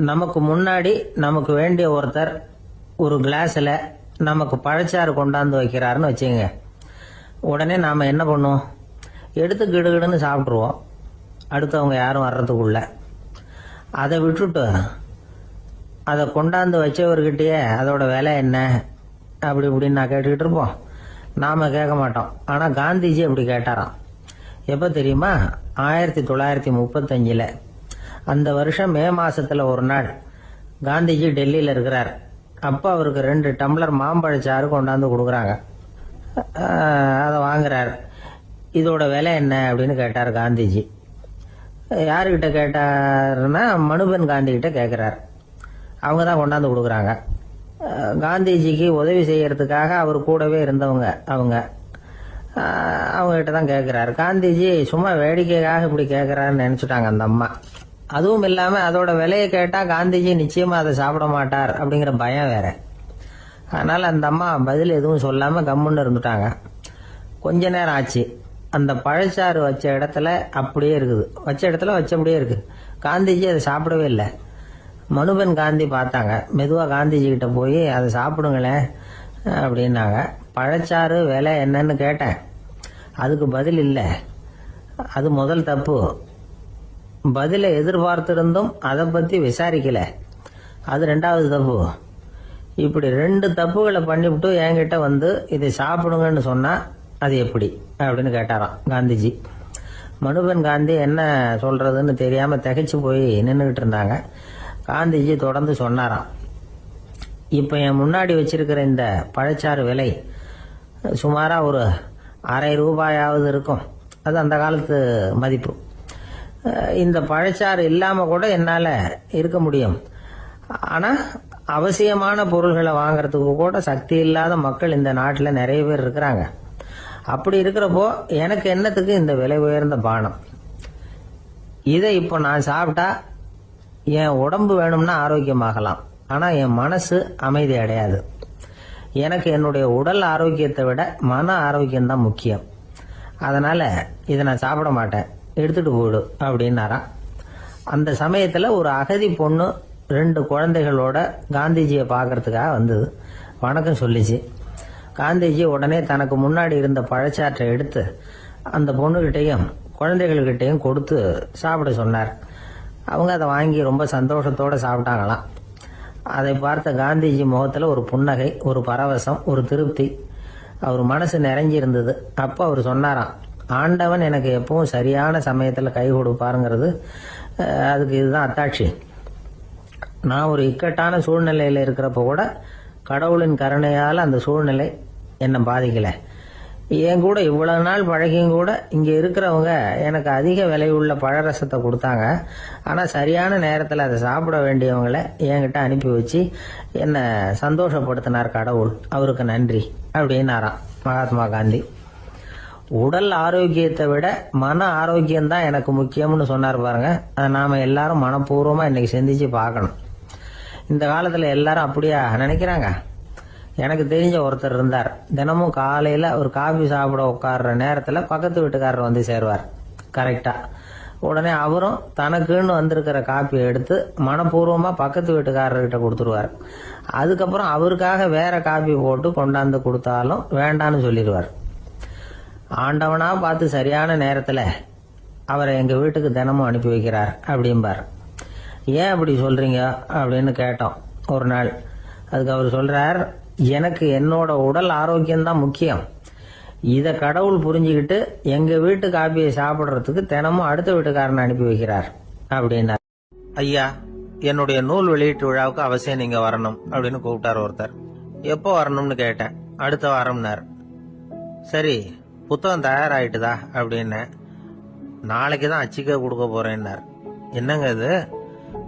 நமக்கு முன்னாடி நமக்கு வேண்டிய ஒருத்தர் ஒரு கிளாஸில் நமக்கு பழச்சாறு கொண்டாந்து வைக்கிறாருன்னு வச்சுங்க. உடனே நாம் என்ன பண்ணுவோம்? எடுத்து கிடுகிடுன்னு சாப்பிட்ருவோம், அடுத்தவங்க யாரும் வர்றதுக்குள்ள. அதை விட்டுட்டு அதை கொண்டாந்து வச்சவர்கிட்டயே அதோட விலை என்ன அப்படி இப்படின்னு நான் கேட்டுக்கிட்டு இருப்போம். நாம் கேட்க மாட்டோம். ஆனால் காந்திஜி அப்படி கேட்டாராம். எப்போ தெரியுமா? 1935. அந்த வருஷம் மே மாசத்துல ஒரு நாள் காந்திஜி டெல்லியில் இருக்கிறார். அப்போ அவருக்கு 2 டம்ளர் மாம்பழச்சாறு கொண்டாந்து கொடுக்குறாங்க. அதை வாங்குறார். இதோட விலை என்ன அப்படின்னு கேட்டார் காந்திஜி. யாருக்கிட்ட கேட்டாருன்னா மனுபென் காந்தி கிட்ட கேட்குறார். அவங்க தான் கொண்டாந்து கொடுக்குறாங்க. காந்திஜிக்கு உதவி செய்யறதுக்காக அவர் கூடவே இருந்தவங்க அவங்ககிட்ட தான் கேட்குறாரு. காந்திஜி சும்மா வேடிக்கைக்காக இப்படி கேட்குறாருன்னு நினச்சிட்டாங்க அந்த அம்மா. அதுவும் இல்லாமல் அதோட விலையை கேட்டால் காந்திஜி நிச்சயமாக அதை சாப்பிட மாட்டார் அப்படிங்கிற பயம் வேற. அதனால் அந்த அம்மா பதில் எதுவும் சொல்லாமல் கம்முன்னு இருந்துட்டாங்க. கொஞ்ச நேரம் ஆச்சு. அந்த பழச்சாறு வச்ச இடத்துல அப்படியே இருக்குது. வச்ச இடத்துல வச்சபடியே இருக்குது. காந்திஜி அதை சாப்பிடவே இல்லை. மனுபென் காந்தி பார்த்தாங்க. மெதுவாக காந்திஜி கிட்ட போய் அதை சாப்பிடுங்களேன் அப்படின்னாங்க. பழச்சாறு விலை என்னன்னு கேட்டேன். அதுக்கு பதில் இல்லை. அது முதல் தப்பு. பதிலை எதிர்பார்த்திருந்தும் அதை பற்றி விசாரிக்கல. அது 2வது தப்பு. இப்படி 2 தப்புகளை பண்ணிவிட்டு என்கிட்ட வந்து இதை சாப்பிடுங்கன்னு சொன்னால் அது எப்படி அப்படின்னு கேட்டாராம் காந்திஜி. மனுபென் காந்தி என்ன சொல்றதுன்னு தெரியாமல் திகைச்சு போய் நின்றுக்கிட்டு இருந்தாங்க. காந்திஜி தொடர்ந்து சொன்னாராம். இப்போ என் முன்னாடி வச்சிருக்கிற இந்த பழச்சாறு விலை சுமாராக ஒரு ₹1/2 இருக்கும். அது அந்த காலத்து மதிப்பு. இந்த பழச்சாறு இல்லாமல் கூட என்னால் இருக்க முடியும். ஆனால் அவசியமான பொருள்களை வாங்கறதுக்கு கூட சக்தி இல்லாத மக்கள் இந்த நாட்டில் நிறைய பேர் இருக்கிறாங்க. அப்படி இருக்கிறப்போ எனக்கு என்னத்துக்கு இந்த விலை உயர்ந்த பானம்? இதை இப்போ நான் சாப்பிட்டா என் உடம்பு வேணும்னா ஆரோக்கியமாகலாம், ஆனால் என் மனசு அமைதி அடையாது. எனக்கு என்னுடைய உடல் ஆரோக்கியத்தை விட மன ஆரோக்கியம்தான் முக்கியம். அதனால் இதை நான் சாப்பிட மாட்டேன், எடுத்துகிட்டு போயிடு அப்படின்னாராம். அந்த சமயத்தில் ஒரு அகதி பொண்ணு 2 குழந்தைகளோட காந்திஜியை பார்க்கறதுக்காக வந்தது. வணக்கம் சொல்லிச்சு. காந்திஜி உடனே தனக்கு முன்னாடி இருந்த பழச்சாற்றை எடுத்து அந்த பொண்ணுகிட்டையும் குழந்தைகள்கிட்டையும் கொடுத்து சாப்பிட சொன்னார். அவங்க அதை வாங்கி ரொம்ப சந்தோஷத்தோடு சாப்பிட்டாங்களாம். அதை பார்த்த காந்திஜி முகத்தில் ஒரு புன்னகை, ஒரு பரவசம், ஒரு திருப்தி. அவர் மனசு நிறைஞ்சி இருந்தது. அப்போ அவர் சொன்னாராம், ஆண்டவன் எனக்கு எப்பவும் சரியான சமயத்தில் கை கொடுப்பாருங்கிறது அதுக்கு இதுதான் அத்தாட்சி. நான் ஒரு இக்கட்டான சூழ்நிலையில் இருக்கிறப்ப கூட கடவுளின் கருணையால் அந்த சூழ்நிலை என்னை பாதிக்கலை. என் கூட இவ்வளவு நாள் பழகியும் கூட இங்கே இருக்கிறவங்க எனக்கு அதிக விலையுள்ள பழரசத்தை கொடுத்தாங்க. ஆனால் சரியான நேரத்தில் அதை சாப்பிட வேண்டியவங்களை என்கிட்ட அனுப்பி வச்சு என்னை சந்தோஷப்படுத்தினார் கடவுள். அவருக்கு நன்றி அப்படின்னாராம் மகாத்மா காந்தி. உடல் ஆரோக்கியத்தை விட மன ஆரோக்கியம்தான் எனக்கு முக்கியம்னு சொன்னார் பாருங்க. அதை நாம் எல்லாரும் மனப்பூர்வமாக இன்னைக்கு சிந்திச்சு பார்க்கணும். இந்த காலத்தில் எல்லாரும் அப்படியா நினைக்கிறாங்க? எனக்கு தெரிஞ்ச ஒருத்தர் இருந்தார். தினமும் காலையில் ஒரு காஃபி சாப்பிட உட்கார்ற நேரத்தில் பக்கத்து வீட்டுக்காரர் வந்து சேருவார் கரெக்டாக. உடனே அவரும் தனக்குன்னு வந்திருக்கிற காப்பியை எடுத்து மனப்பூர்வமாக பக்கத்து வீட்டுக்காரர்கிட்ட கொடுத்துருவார். அதுக்கப்புறம் அவருக்காக வேற காப்பி போட்டு கொண்டாந்து கொடுத்தாலும் வேண்டான்னு சொல்லிடுவார். ஆண்டவனா பார்த்து சரியான நேரத்தில் அவரை எங்கள் வீட்டுக்கு தினமும் அனுப்பி வைக்கிறார் அப்படிம்பார். ஏன் அப்படி சொல்கிறீங்க அப்படின்னு கேட்டோம் ஒரு நாள். அதுக்கு அவர் சொல்கிறார், எனக்கு என்னோட உடல் ஆரோக்கியம்தான் முக்கியம். இதை கடவுள் புரிஞ்சுக்கிட்டு எங்கள் வீட்டு காப்பியை சாப்பிட்றதுக்கு தினமும் அடுத்த வீட்டுக்காரனை அனுப்பி வைக்கிறார் அப்படின்னார். ஐயா, என்னுடைய நூல் வெளியீட்டு விழாவுக்கு அவசியம் நீங்கள் வரணும் அப்படின்னு கூப்பிட்டார் ஒருத்தர். எப்போ வரணும்னு கேட்டேன். அடுத்த வாரம்னார். சரி, புத்தகம் தயாராகிட்டுதா அப்படின்னு. நாளைக்கு தான் அச்சிக்க கொடுக்க போறேன்னார். என்னங்க இது,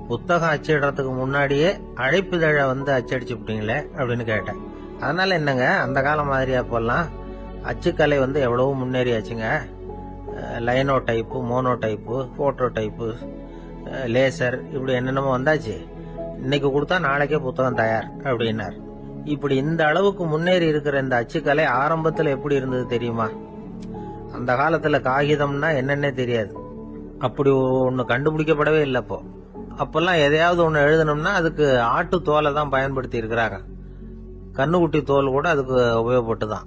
புத்தகம் அச்சிடுறதுக்கு முன்னாடியே அழைப்புதழை வந்து அச்சடிச்சு விட்டீங்களே அப்படின்னு கேட்டேன். அதனால என்னங்க, அந்த காலம் மாதிரி அப்போல்லாம் அச்சுக்கலை வந்து எவ்வளவோ முன்னேறியாச்சுங்க. Linotype, monotype, phototype, laser, இப்படி என்னென்னமோ வந்தாச்சு. இன்னைக்கு கொடுத்தா நாளைக்கே புத்தகம் தயார் அப்படின்னார். இப்படி இந்த அளவுக்கு முன்னேறி இருக்கிற இந்த அச்சுக்கலை ஆரம்பத்தில் எப்படி இருந்தது தெரியுமா? அந்த காலத்துல காகிதம்னா என்னன்னே தெரியாது. அப்படி ஒன்று கண்டுபிடிக்கப்படவே இல்லை. அப்போ அப்பெல்லாம் எதையாவது ஒண்ணு எழுதணும்னா அதுக்கு ஆட்டு தோலை தான் பயன்படுத்தி இருக்கிறாங்க. கண்ணுக்குட்டி தோல் கூட அதுக்கு உபயோகப்பட்டுதான்.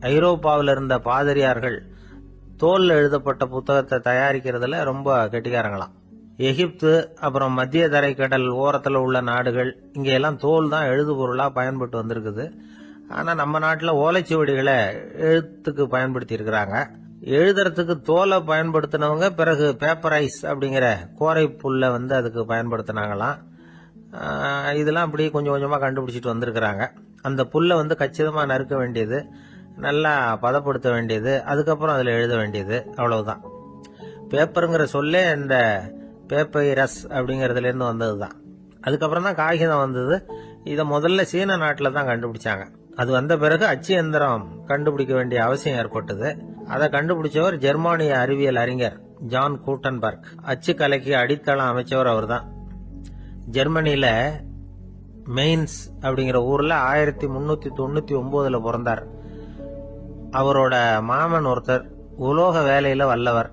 ஐரோப்பாவில் இருந்த பாதிரியார்கள் தோல்ல எழுதப்பட்ட புத்தகத்தை தயாரிக்கிறதுல ரொம்ப கெட்டிக்காரங்களாம். எகிப்து, அப்புறம் மத்திய தரைக்கடல் ஓரத்துல உள்ள நாடுகள், இங்க எல்லாம் தோல் தான் எழுது பொருளா பயன்பட்டு வந்திருக்குது. ஆனா நம்ம நாட்டுல ஓலைச்சுவடிகளை எழுத்துக்கு பயன்படுத்தி இருக்கிறாங்க. எழுதுறதுக்கு தோலை பயன்படுத்தினவங்க பிறகு பேப்பரைஸ் அப்படிங்கிற கோரை புல்ல அதுக்கு பயன்படுத்தினாங்களாம். இதெல்லாம் அப்படி கொஞ்சம் கொஞ்சமா கண்டுபிடிச்சிட்டு வந்திருக்கிறாங்க. அந்த புல்லை கச்சிதமா நறுக்க வேண்டியது, நல்லா பதப்படுத்த வேண்டியது, அதுக்கப்புறம் அதுல எழுத வேண்டியது, அவ்வளவுதான். பேப்பருங்கிற சொல்லே இந்த பேப்பைரஸ் அப்படிங்கறதுல இருந்து வந்ததுதான். அதுக்கப்புறம் தான் காகிதம் வந்தது. இத முதல்ல சீன நாட்டில தான் கண்டுபிடிச்சாங்க. அது வந்த பிறகு அச்சு எந்திரம் கண்டுபிடிக்க வேண்டிய அவசியம் ஏற்பட்டது. அதை கண்டுபிடிச்சவர் ஜெர்மானிய அறிவியல் அறிஞர் ஜான் கூட்டன்பர்க். அச்சு கலைக்கு அடித்தளம் அமைச்சவர் அவர் தான். ஜெர்மனியில மெயின்ஸ் அப்படிங்கிற ஊர்ல 1399 பிறந்தார். அவரோட மாமன் ஒருத்தர் உலோக வேலையில வல்லவர்.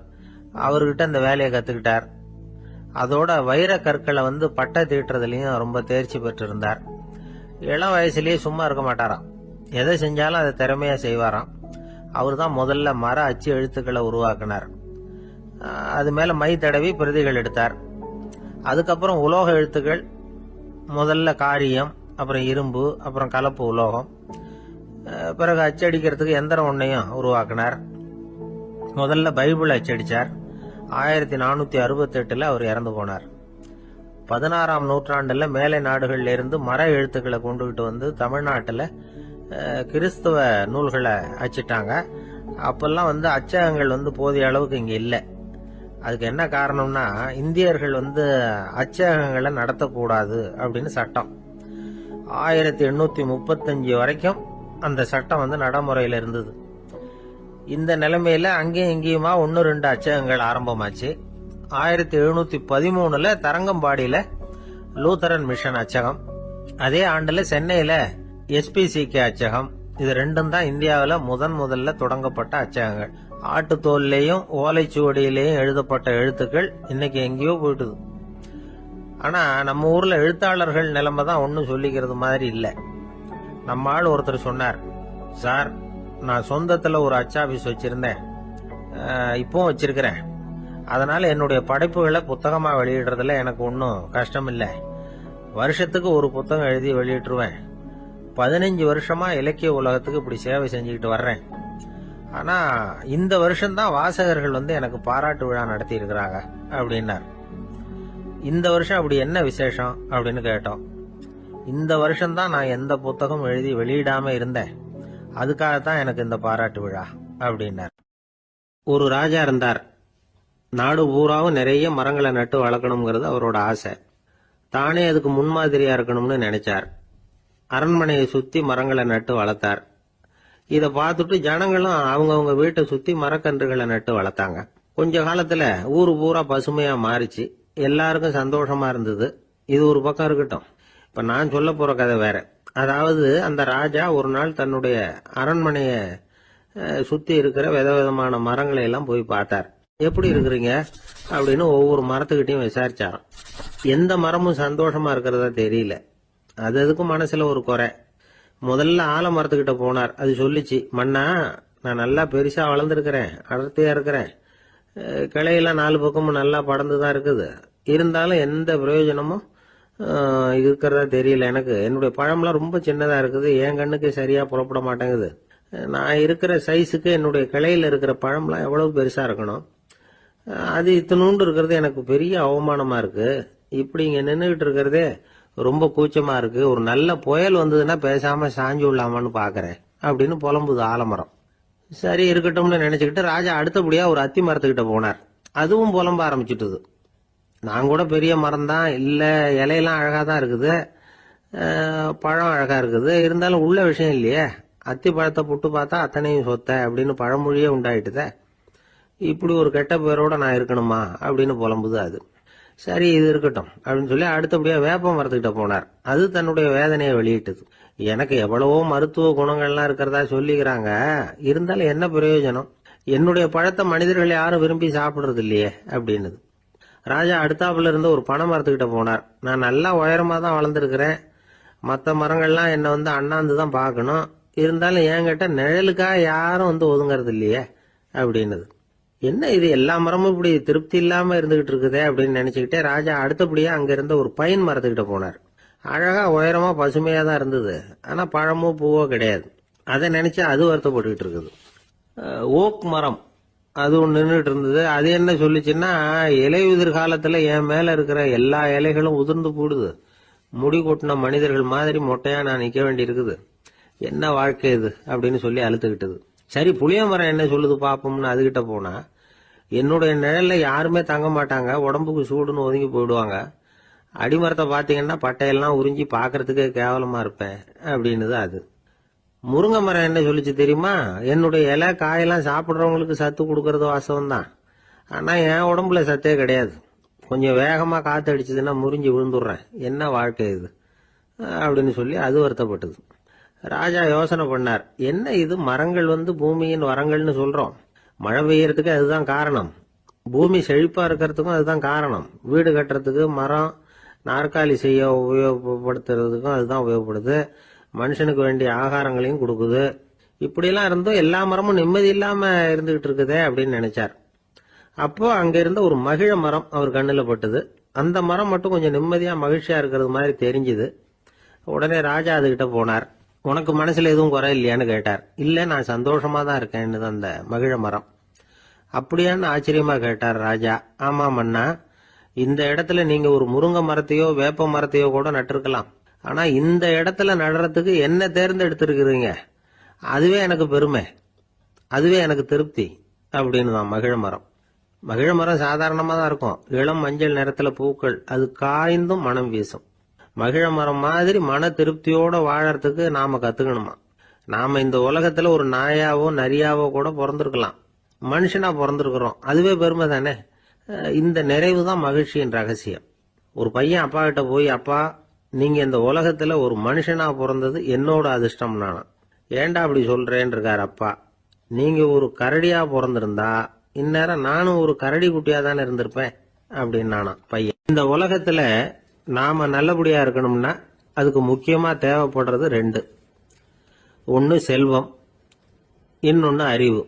அவர்கிட்ட அந்த வேலையை கத்துக்கிட்டார். அதோட வைர கற்களை பட்டை தீட்டுறதுலயும் ரொம்ப தேர்ச்சி பெற்றிருந்தார். இளம் வயசுலயே சும்மா இருக்க மாட்டாராம். எதை செஞ்சாலும் அதை திறமையா செய்வாராம். அவர் தான் முதல்ல மர அச்சு எழுத்துக்களை உருவாக்கினார். அது மேல மை தடவி பிரதிகள் எடுத்தார். அதுக்கப்புறம் உலோக எழுத்துக்கள், முதல்ல காரியம், அப்புறம் இரும்பு, அப்புறம் கலப்பு உலோகம், பிறகு அச்சடிக்கிறதுக்கு எந்திரம் ஒன்னையும் உருவாக்கினார். முதல்ல பைபிள் அச்சடிச்சார். 1468 அவர் இறந்து போனார். 16ஆம் நூற்றாண்டுல மேலை நாடுகள்ல இருந்து மர எழுத்துக்களை கொண்டுகிட்டு தமிழ்நாட்டுல கிறிஸ்தவ நூல்களை அச்சிட்டாங்க. அப்பெல்லாம் அச்சகங்கள் போதிய அளவுக்கு இங்க இல்ல. அதுக்கு என்ன காரணம்னா, இந்தியர்கள் அச்சகங்களை நடத்தக்கூடாது அப்படின்னு சட்டம். 1835 வரைக்கும் அந்த சட்டம் நடைமுறையில இருந்தது. இந்த நிலைமையில அங்கேயும் இங்கேயுமா 1-2 அச்சகங்கள் ஆரம்பமாச்சு. 1713 தரங்கம்பாடியில லூத்தரன் மிஷன் அச்சகம், அதே ஆண்டுல சென்னையில SPCK அச்சகம். இது ரெண்டும் தான் இந்தியாவில முதல்ல தொடங்கப்பட்ட அச்சகங்கள். ஆட்டுத்தோல்லையும் ஓலைச்சுவடியிலையும் எழுதப்பட்ட எழுத்துக்கள் இன்னைக்கு எங்கேயோ போயிட்டுது. ஆனா நம்ம ஊர்ல எழுத்தாளர்கள் நிலைமை தான் ஒன்னும் சொல்லிக்கிறது மாதிரி இல்ல. நம்ம ஆள் ஒருத்தர் சொன்னார், சார் நான் சொந்தத்துல ஒரு அச்சாபீஸ் வச்சிருந்தேன், இப்பவும் வச்சிருக்கிறேன். அதனால என்னுடைய படைப்புகளை புத்தகமா வெளியிடுறதுல எனக்கு ஒன்னும் கஷ்டம் இல்ல. வருஷத்துக்கு ஒரு புத்தகம் எழுதி வெளியிட்டுருவேன். 15 வருஷமா இலக்கிய உலகத்துக்கு இப்படி சேவை செஞ்சுக்கிட்டு வர்றேன். ஆனா இந்த வருஷம்தான் வாசகர்கள் எனக்கு பாராட்டு விழா நடத்தி இருக்கிறாங்க அப்படின்னார். இந்த வருஷம் அப்படி என்ன விசேஷம் அப்படின்னு கேட்டோம். இந்த வருஷம்தான் நான் எந்த புத்தகம் எழுதி வெளியிடாம இருந்தேன், அதுக்காகத்தான் எனக்கு இந்த பாராட்டு விழா அப்படின்னார். ஒரு ராஜா இருந்தார். நாடு பூராவும் நிறைய மரங்களை நட்டு வளர்க்கணுங்கிறது அவரோட ஆசை. தானே அதுக்கு முன்மாதிரியா இருக்கணும்னு நினைச்சார். அரண்மனையை சுத்தி மரங்களை நட்டு வளர்த்தார். இத பார்த்துட்டு ஜனங்களும் அவங்கவுங்க வீட்டை சுத்தி மரக்கன்றுகளை நட்டு வளர்த்தாங்க. கொஞ்ச காலத்துல ஊரு பூரா பசுமையா மாறிச்சு. எல்லாருக்கும் சந்தோஷமா இருந்தது. இது ஒரு பக்கம் இருக்கட்டும். இப்ப நான் சொல்ல போற கதை வேற. அதாவது அந்த ராஜா ஒரு நாள் தன்னுடைய அரண்மனைய சுத்தி இருக்கிற விதவிதமான மரங்களை எல்லாம் போய் பார்த்தார். எப்படி இருக்கிறீங்க அப்படின்னு ஒவ்வொரு மரத்துக்கிட்டையும் விசாரிச்சாராம். எந்த மரமும் சந்தோஷமா இருக்கிறதா தெரியல. அதுக்கும் மனசுல ஒரு குறை. முதல்ல ஆலமரத்துக்கிட்ட போனார். அது சொல்லிச்சு, மண்ணா நான் நல்லா பெருசா வளர்ந்துருக்கிறேன், அடர்த்தியா இருக்கிறேன், கிளையெல்லாம் 4 பக்கமும் நல்லா படர்ந்துதான் இருக்குது, இருந்தாலும் எந்த பிரயோஜனமும் இருக்கிறதா தெரியல எனக்கு. என்னுடைய பழம்லாம் ரொம்ப சின்னதா இருக்குது, என் கண்ணுக்கு சரியா புறப்பட மாட்டேங்குது. நான் இருக்கிற சைஸுக்கு என்னுடைய கிளையில இருக்கிற பழம்லாம் எவ்வளவு பெருசா இருக்கணும், அது இத்தனூண்டு இருக்கிறது எனக்கு பெரிய அவமானமா இருக்கு. இப்படி இங்க நின்றுகிட்டு இருக்கிறதே ரொம்ப கூச்சமா இருக்கு. ஒரு நல்ல புயல் வந்ததுன்னா பேசாம சாஞ்சு விடலாமான்னு பாக்குறேன் அப்படின்னு புலம்புது ஆலமரம். சரி இருக்கட்டும்னு நினைச்சுக்கிட்டு ராஜா அடுத்தபடியா ஒரு அத்தி மரத்துக்கிட்ட போனார். அதுவும் புலம்ப ஆரம்பிச்சுட்டுது. நான் கூட பெரிய மரம் தான், இல்ல இலையெல்லாம் அழகா தான் இருக்குது, பழம் அழகா இருக்குது, இருந்தாலும் உள்ள விஷயம் இல்லையே. அத்தி பழத்தை புட்டு பார்த்தா அத்தனையும் சொத்த அப்படின்னு பழமொழியே உண்டாயிட்டுத. இப்படி ஒரு கெட்ட பேரோட நான் இருக்கணுமா அப்படின்னு புலம்புது அது. சரி இது இருக்கட்டும் அப்படின்னு சொல்லி அடுத்தபடியா வேப்ப மரத்துக்கிட்ட போனார். அது தன்னுடைய வேதனையை வெளியிட்டது. எனக்கு எவ்வளவோ மருத்துவ குணங்கள்லாம் இருக்கிறதா சொல்லிக்கிறாங்க, இருந்தாலும் என்ன பிரயோஜனம், என்னுடைய பழத்தை மனிதர்கள் யாரும் விரும்பி சாப்பிடுறது இல்லையே அப்படின்னுது. ராஜா அடுத்தாப்புல இருந்து ஒரு பனை மரத்துக்கிட்ட போனார். நான் நல்லா உயரமா தான் வளர்ந்துருக்கிறேன், மற்ற மரங்கள்லாம் என்னை வந்து அண்ணாந்து தான் பார்க்கணும், இருந்தாலும் என்கிட்ட நிழலுக்காக யாரும் வந்து ஒதுங்கறது இல்லையே அப்படின்னது. என்ன இது எல்லா மரமும் இப்படி திருப்தி இல்லாம இருந்துகிட்டு இருக்குதே அப்படின்னு நினைச்சுக்கிட்டே ராஜா அடுத்தபடியா அங்க இருந்த ஒரு பைன் மரத்துக்கிட்ட போனார். அழகா உயரமா பசுமையா தான் இருந்தது, ஆனா பழமோ பூவோ கிடையாது. அதை நினைச்சு அது வருத்தப்பட்டுக்கிட்டு இருக்குது. ஓக் மரம் அது ஒன்று நின்றுட்டு இருந்தது. அது என்ன சொல்லிச்சுன்னா, இலையுதிர் காலத்துல என் மேல இருக்கிற எல்லா இலைகளும் உதிர்ந்து போடுது, முடி கொட்டின மனிதர்கள் மாதிரி மொட்டையா நான் நிக்க வேண்டி இருக்குது, என்ன வாழ்க்கை இது அப்படின்னு சொல்லி அழுத்துக்கிட்டது. சரி புளிய மரம் என்ன சொல்லுது பாப்போம்னு அதுகிட்ட போனா, என்னுடைய நிழல்ல யாருமே தங்க மாட்டாங்க, உடம்புக்கு சூடுன்னு ஒதுங்கி போயிடுவாங்க, அடிமரத்தை பாத்தீங்கன்னா பட்டையெல்லாம் உறிஞ்சி பாக்குறதுக்கே கேவலமா இருப்பேன் அப்படின்னுது அது. முருங்கை மரம் என்ன சொல்லிச்சு தெரியுமா, என்னுடைய இலை காயெல்லாம் சாப்பிட்றவங்களுக்கு சத்து கொடுக்கறது வாசம் தான், ஆனா என் உடம்புல சத்தே கிடையாது, கொஞ்சம் வேகமா காத்து அடிச்சதுன்னா முறிஞ்சு விழுந்துடுறேன், என்ன வாழ்க்கை இது அப்படின்னு சொல்லி அது வருத்தப்பட்டது. ராஜா யோசனை பண்ணார், என்ன இது மரங்கள் வந்து பூமியின் வரங்கள்னு சொல்றோம், மழை பெய்யறதுக்கு அதுதான் காரணம், பூமி செழிப்பா இருக்கிறதுக்கும் அதுதான் காரணம், வீடு கட்டுறதுக்கு மரம், நாற்காலி செய்ய உபயோகப்படுத்துறதுக்கும் அதுதான் உபயோகப்படுது, மனுஷனுக்கு வேண்டிய ஆகாரங்களையும் கொடுக்குது, இப்படியெல்லாம் இருந்தும் எல்லா மரமும் நிம்மதி இல்லாம இருந்துகிட்டு இருக்குதே அப்படின்னு நினைச்சார். அப்போ அங்க இருந்த ஒரு மகிழ மரம் அவர் கண்ணுல பட்டது. அந்த மரம் மட்டும் கொஞ்சம் நிம்மதியா மகிழ்ச்சியா இருக்கிறது மாதிரி தெரிஞ்சுது. உடனே ராஜா அதுகிட்ட போனார். உனக்கு மனசுல எதுவும் குறை இல்லையான்னு கேட்டார். இல்ல, நான் சந்தோஷமா தான் இருக்கேன்னு அந்த மகிழ மரம். அப்படியான்னு ஆச்சரியமா கேட்டார் ராஜா. ஆமா மன்னா, இந்த இடத்துல நீங்க ஒரு முருங்கை மரத்தையோ வேப்ப மரத்தையோ கூட நட்டிருக்கலாம், ஆனா இந்த இடத்துல நடுறதுக்கு என்ன தேர்ந்தெடுத்திருக்கிறீங்க, அதுவே எனக்கு பெருமை, அதுவே எனக்கு திருப்தி அப்படின்னு தான் மகிழ மரம். மகிழ மரம் சாதாரணமா தான் இருக்கும், இளம் மஞ்சள் நிறத்துல பூக்கள், அது காய்ந்தும் மனம் வீசும். மகிழ மரம் மாதிரி மன திருப்தியோட வாழறதுக்கு நாம கத்துக்கணுமா. நாம இந்த உலகத்துல ஒரு நாயாவோ நரியாவோ கூட பிறந்திருக்கலாம், மனுஷனா பிறந்திருக்கிறோம், அதுவே பெருமை தானே. இந்த நிறைவு தான் மகிழ்ச்சியின் ரகசியம். ஒரு பையன் அப்பா கிட்ட போய், அப்பா நீங்க இந்த உலகத்துல ஒரு மனுஷனா பிறந்தது என்னோட அதிர்ஷ்டம் நானா. ஏண்டா அப்படி சொல்றேன்னு இருக்காரு அப்பா. நீங்க ஒரு கரடியா பிறந்திருந்தா இந்நேரம் நானும் ஒரு கரடி குட்டியா தானே இருந்திருப்பேன் அப்படின்னு நானா பையன். இந்த உலகத்துல நாம நல்லபடியா இருக்கணும்னா அதுக்கு முக்கியமா தேவைப்படுறது ரெண்டு, ஒன்னு செல்வம், இன்னொன்னு அறிவு.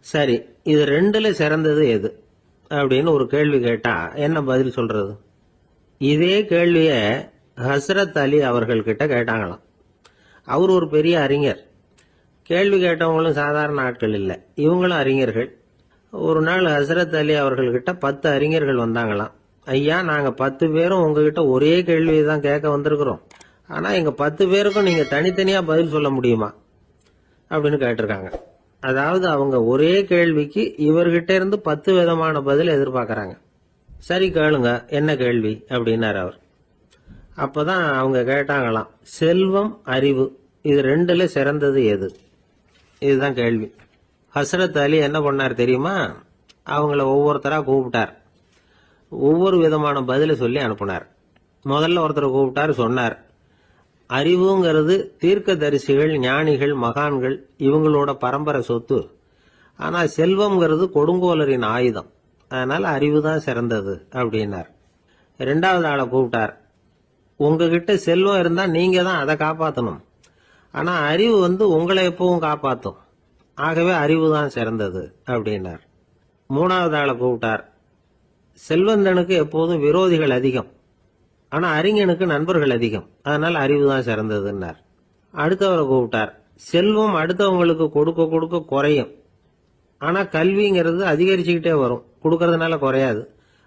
சரி, இது ரெண்டுல சிறந்தது எது அப்படின்னு ஒரு கேள்வி கேட்டா என்ன பதில் சொல்றது? இதே கேள்விய ஹஸ்ரத் அலி அவர்கள் கிட்ட கேட்டாங்களாம். அவர் ஒரு பெரிய அறிஞர். கேள்வி கேட்டவங்களும் சாதாரண ஆட்கள் இல்லை, இவங்களும் அறிஞர்கள். ஒரு நாள் ஹஸ்ரத் அலி அவர்கள்கிட்ட 10 அறிஞர்கள் வந்தாங்களாம். ஐயா, நாங்க 10 பேரும் உங்ககிட்ட ஒரே கேள்வியை தான் கேட்க வந்திருக்கிறோம், ஆனா எங்க 10 பேருக்கும் நீங்க தனித்தனியா பதில் சொல்ல முடியுமா அப்படின்னு கேட்டிருக்காங்க. அதாவது அவங்க ஒரே கேள்விக்கு இவர்கிட்ட இருந்து 10 விதமான பதில் எதிர்பார்க்கறாங்க. சரி கேளுங்க, என்ன கேள்வி அப்படின்னாரு அவர். அப்பதான் அவங்க கேட்டாங்களாம், செல்வம் அறிவு இது ரெண்டுல சிறந்தது எது, இதுதான் கேள்வி. ஹஸ்ரத் அலி என்ன பண்ணார் தெரியுமா, அவங்கள ஒவ்வொருத்தரா கூப்பிட்டார், ஒவ்வொரு விதமான பதில சொல்லி அனுப்புனார். முதல்ல ஒருத்தரை கூப்பிட்டார், சொன்னார், அறிவுங்கிறது தீர்க்க தரிசிகள், ஞானிகள், மகான்கள் இவங்களோட பரம்பரை சொத்து, ஆனா செல்வம்ங்கிறது கொடுங்கோலரின் ஆயுதம், அதனால அறிவு தான் சிறந்தது அப்படின்னார். 2வது ஆளை கூப்பிட்டார், உங்ககிட்ட செல்வம் இருந்தா நீங்க தான் அதை காப்பாற்றணும், ஆனா அறிவு வந்து உங்களை எப்பவும் காப்பாற்றும், ஆகவே அறிவு தான் சிறந்தது அப்படின்னார். 3வது ஆளை கூப்பிட்டார், செல்வந்தனுக்கு எப்போதும் விரோதிகள் அதிகம், ஆனா அறிஞனுக்கு நண்பர்கள் அதிகம், அதனால அறிவு தான் சிறந்ததுன்னார். அடுத்தவரை கூப்பிட்டார், செல்வம் அடுத்தவங்களுக்கு கொடுக்க கொடுக்க குறையும், ஆனா கல்விங்கிறது அதிகரிச்சுக்கிட்டே வரும், கொடுக்கறதுனால குறையாது,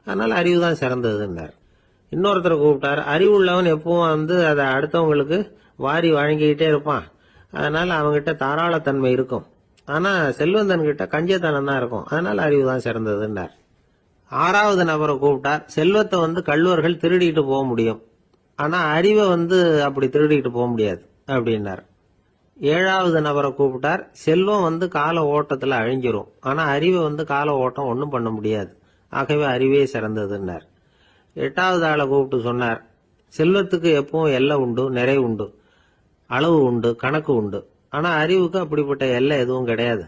அதனால அறிவு தான் சிறந்ததுன்னார். இன்னொருத்தரை கூப்பிட்டார், அறிவுள்ளவன் எப்பவும் வந்து அதை அடுத்தவங்களுக்கு வாரி வழங்கிக்கிட்டே இருப்பான், அதனால அவங்ககிட்ட தாராளத்தன்மை இருக்கும், ஆனா செல்வந்தன் கிட்ட கஞ்சத்தனம் தான் இருக்கும், அதனால அறிவு தான் சிறந்ததுன்னார். 6வது நபரை கூப்பிட்டார், செல்வத்தை வந்து கள்வர்கள் திருடிட்டு போக முடியும், ஆனா அறிவை வந்து அப்படி திருடிட்டு போக முடியாது அப்படின்னார். 7வது நபரை கூப்பிட்டார், செல்வம் வந்து கால ஓட்டத்துல அழிஞ்சிரும், ஆனா அறிவை வந்து கால ஓட்டம் ஒன்றும் பண்ண முடியாது, ஆகவே அறிவே சிறந்ததுன்னார். 8வது ஆளை கூப்பிட்டு சொன்னார், செல்வத்துக்கு எப்பவும் எல்லை உண்டு, நிறைவு உண்டு, அளவு உண்டு, கணக்கு உண்டு, ஆனா அறிவுக்கு அப்படிப்பட்ட எல்லை எதுவும் கிடையாது,